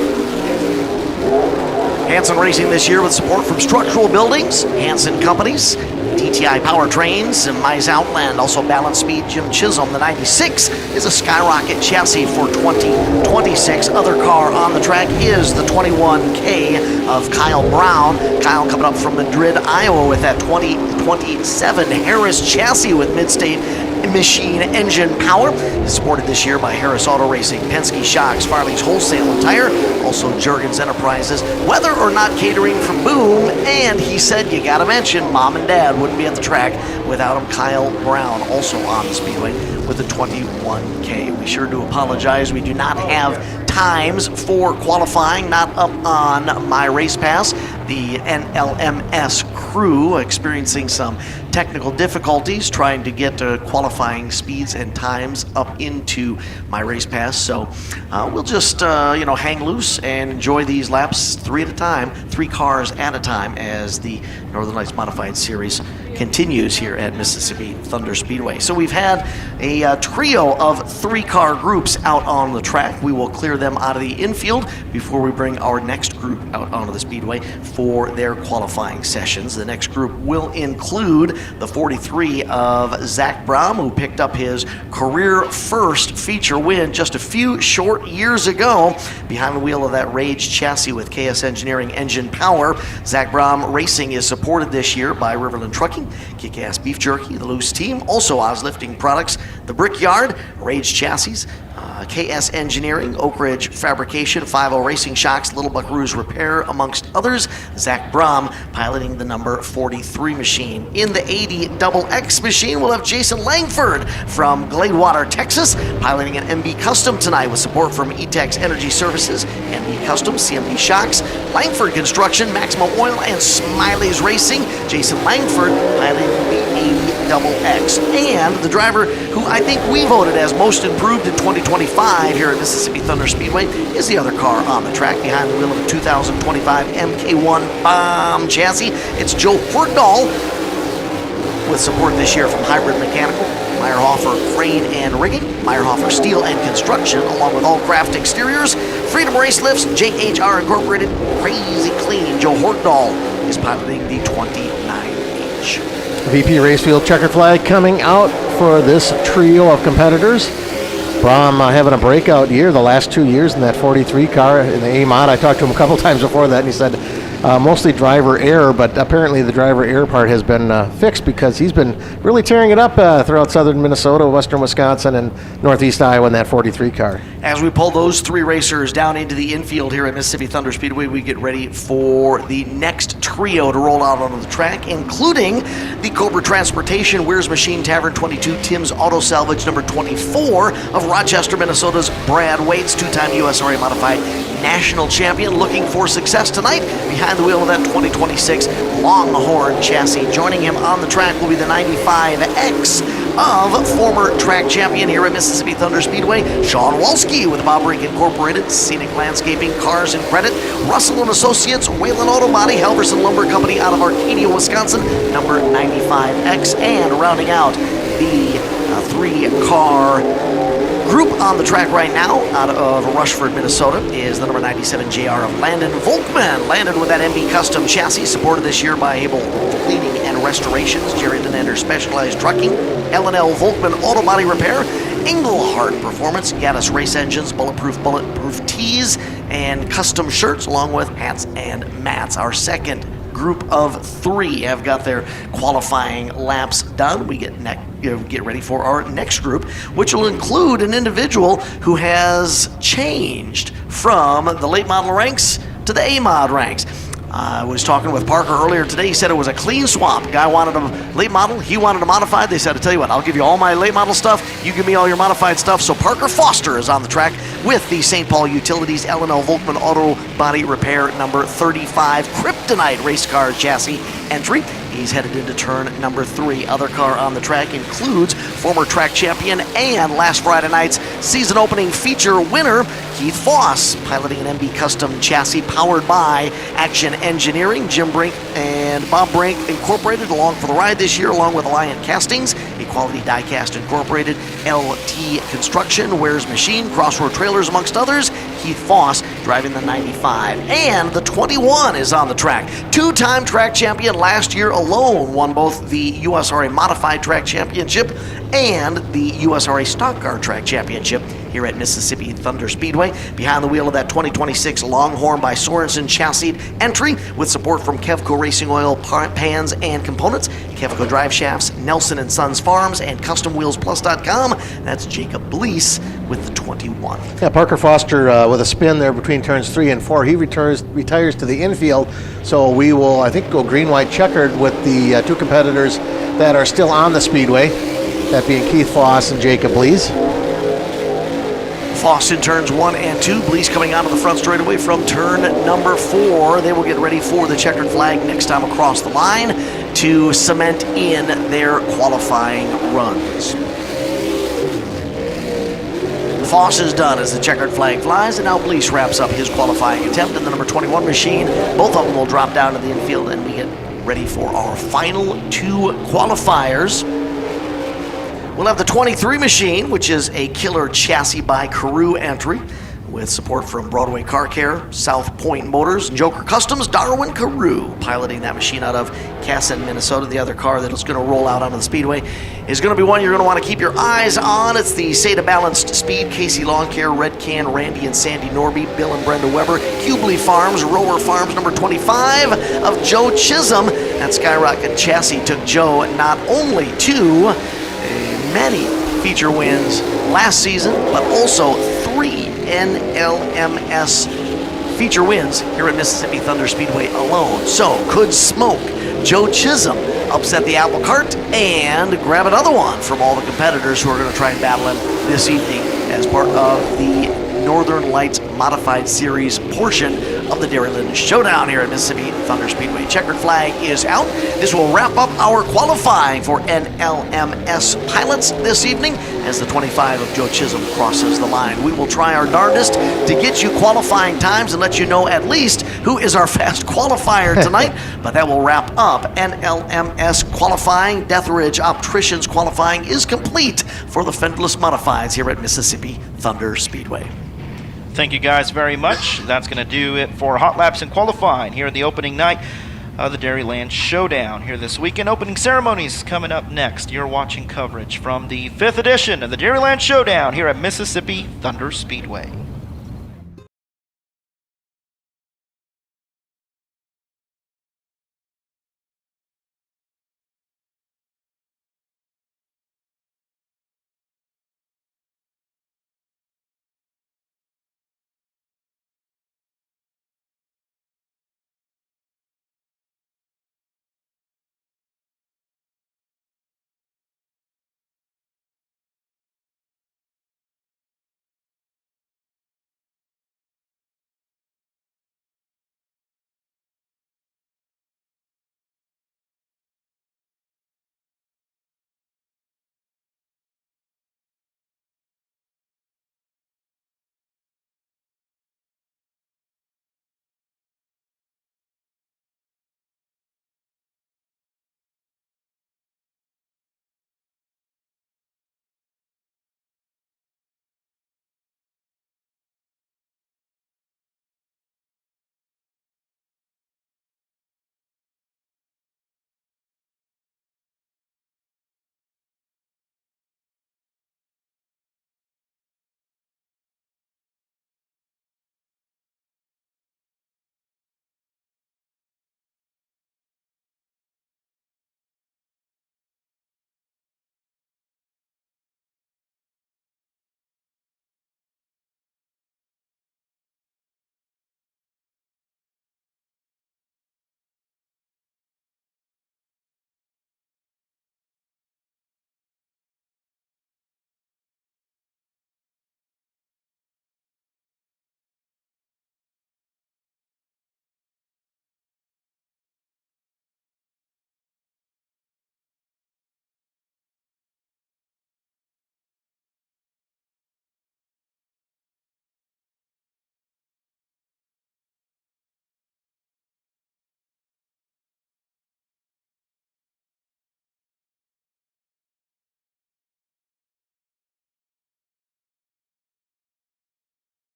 Hansen Racing this year with support from Structural Buildings, Hansen Companies, DTI Powertrains, and Mize Outland. Also Balance Speed, Jim Chisholm. The 96 is a Skyrocket chassis for 2026. Other car on the track is the 21K of Kyle Brown. Kyle coming up from Madrid, Iowa with that 2027 Harris chassis with Midstate Machine engine power. Is supported this year by Harris Auto Racing, Penske Shocks, Farley's Wholesale and Tire, also Juergens Enterprises, Whether or Not Catering from Boom, and he said you gotta mention Mom and Dad wouldn't be at the track without him. Kyle Brown also on the Speedway with the 21K. We sure do apologize. We do not have times for qualifying, not up on My Race Pass. The NLMS crew experiencing some technical difficulties trying to get qualifying speeds and times up into My Race Pass. So we'll just hang loose and enjoy these laps three cars at a time, as the Northern Lights Modified Series continues here at Mississippi Thunder Speedway. So we've had a trio of 3-car groups out on the track. We will clear them out of the infield before we bring our next group out onto the Speedway for their qualifying sessions. The next group will include the 43 of Zach Brom, who picked up his career first feature win just a few short years ago behind the wheel of that Rage chassis with KS Engineering engine power. Zach Brom Racing is supported this year by Riverland Trucking, Kick-Ass Beef Jerky, the Loose Team, also Oz Lifting Products, the Brickyard, Rage Chassis, KS Engineering, Oak Ridge Fabrication, 5-0 Racing Shocks, Little Buckaroos Repair, amongst others. Zach Brom piloting the number 43 machine. In the 80XX machine, we'll have Jason Langford from Gladewater, Texas, piloting an MB Custom tonight with support from ETEX Energy Services, MB Custom, CMB Shocks, Langford Construction, Maximum Oil, and Smiley's Racing. Jason Langford piloting the 80XX. And the driver who I think we voted as most improved in 2025 here at Mississippi Thunder Speedway is the other car on the track behind the wheel of the 2025 MK1 Bomb chassis. It's Joe Hortdahl with support this year from Hybrid Mechanical, Meyerhofer Crane and Rigging, Meyerhofer Steel and Construction, along with All Craft Exteriors, Freedom Race Lifts, JHR Incorporated, Crazy Clean. Joe Hortdahl is piloting the 29H. VP Racefield checkered flag coming out for this trio of competitors. Brom having a breakout year the last 2 years in that 43 car in the A-Mod. I talked to him a couple times before that, and he said mostly driver error, but apparently the driver error part has been fixed, because he's been really tearing it up throughout southern Minnesota, western Wisconsin, and northeast Iowa in that 43 car. As we pull those 3 racers down into the infield here at Mississippi Thunder Speedway, we get ready for the next trio to roll out onto the track, including the Cobra Transportation, Weir's Machine Tavern 22, Tim's Auto Salvage number 24 of Rochester, Minnesota's Brad Waits, 2-time USRA Modified National Champion, looking for success tonight behind the wheel of that 2026 Longhorn chassis. Joining him on the track will be the 95X of former track champion here at Mississippi Thunder Speedway, Sean Walski with Bob Rink Incorporated, Scenic Landscaping, Cars and Credit, Russell and Associates, Wayland Auto Body, Halverson Lumber Company out of Arcadia, Wisconsin, number 95X, and rounding out the three-car group on the track right now out of Rushford, Minnesota is the number 97 JR of Landon Volkman. Landon with that MB Custom chassis, supported this year by Able Cleaning and Restorations, Jerry Denander Specialized Trucking, L&L Volkman Auto Body Repair, Englehart Performance, Gaddis Race Engines, Bulletproof Tees, and custom shirts, along with hats and mats. Our second group of three have got their qualifying laps done. We get ready for our next group, which will include an individual who has changed from the late model ranks to the A-mod ranks. I was talking with Parker earlier today. He said it was a clean swap. Guy wanted a late model. He wanted a modified. They said, I tell you what, I'll give you all my late model stuff. You give me all your modified stuff. So Parker Foster is on the track with the St. Paul Utilities L&L Volkman Auto Body Repair number 35 Kryptonite race car chassis entry. He's headed into turn number 3. Other car on the track includes former track champion and last Friday night's season opening feature winner, Keith Foss, piloting an MB Custom chassis powered by Action Engineering, Jim Brink and Bob Brink Incorporated along for the ride this year, along with Alliant Castings, Equality Diecast Incorporated, LT Construction, Wares Machine, Crossroad Trailers, amongst others. Keith Foss driving the 95. And the 21 is on the track. Two-time track champion last year alone, won both the USRA Modified Track Championship and the USRA Stock Car Track Championship here at Mississippi Thunder Speedway. Behind the wheel of that 2026 Longhorn by Sorensen chassis entry with support from Kevco Racing Oil pans and components, Kevco Drive Shafts, Nelson and Sons Farms, and CustomWheelsPlus.com. That's Jacob Bleese with the 21. Yeah, Parker Foster with a spin there between turns 3 and 4. He retires to the infield, so we will, I think, go green-white checkered with the two competitors that are still on the speedway, that being Keith Foss and Jacob Bleese. Foss in turns 1 and 2. Bleese coming out of the front straightaway from turn number 4. They will get ready for the checkered flag next time across the line to cement in their qualifying runs. Foss is done as the checkered flag flies, and now Bleese wraps up his qualifying attempt in the number 21 machine. Both of them will drop down to the infield, and we get ready for our final two qualifiers. We'll have the 23 machine, which is a killer chassis by Carew entry, with support from Broadway Car Care, South Point Motors, and Joker Customs. Darwin Carew piloting that machine out of Casson, Minnesota. The other car that is going to roll out onto the speedway is going to be one you're going to want to keep your eyes on. It's the Seda Balanced Speed, Casey Lawn Care, Red Can, Randy and Sandy Norby, Bill and Brenda Weber, Hubley Farms, Rower Farms, number 25 of Joe Chisholm. That Skyrocket chassis took Joe not only to many feature wins last season, but also 3 NLMS feature wins here at Mississippi Thunder Speedway alone. So could smoke Joe Chisholm upset the apple cart and grab another one from all the competitors who are going to try and battle him this evening as part of the Northern Lights Modified Series portion of the Dairyland Showdown here at Mississippi Thunder Speedway. Checkered flag is out. This will wrap up our qualifying for NLMS pilots this evening as the 25 of Joe Chisholm crosses the line. We will try our darndest to get you qualifying times and let you know at least who is our fast qualifier tonight, but that will wrap up NLMS qualifying. Deathridge Optricians qualifying is complete for the Fenderless Modifieds here at Mississippi Thunder Speedway. Thank you guys very much. That's going to do it for Hot Laps and Qualifying here in the opening night of the Dairyland Showdown here this weekend. Opening ceremonies coming up next. You're watching coverage from the 5th edition of the Dairyland Showdown here at Mississippi Thunder Speedway.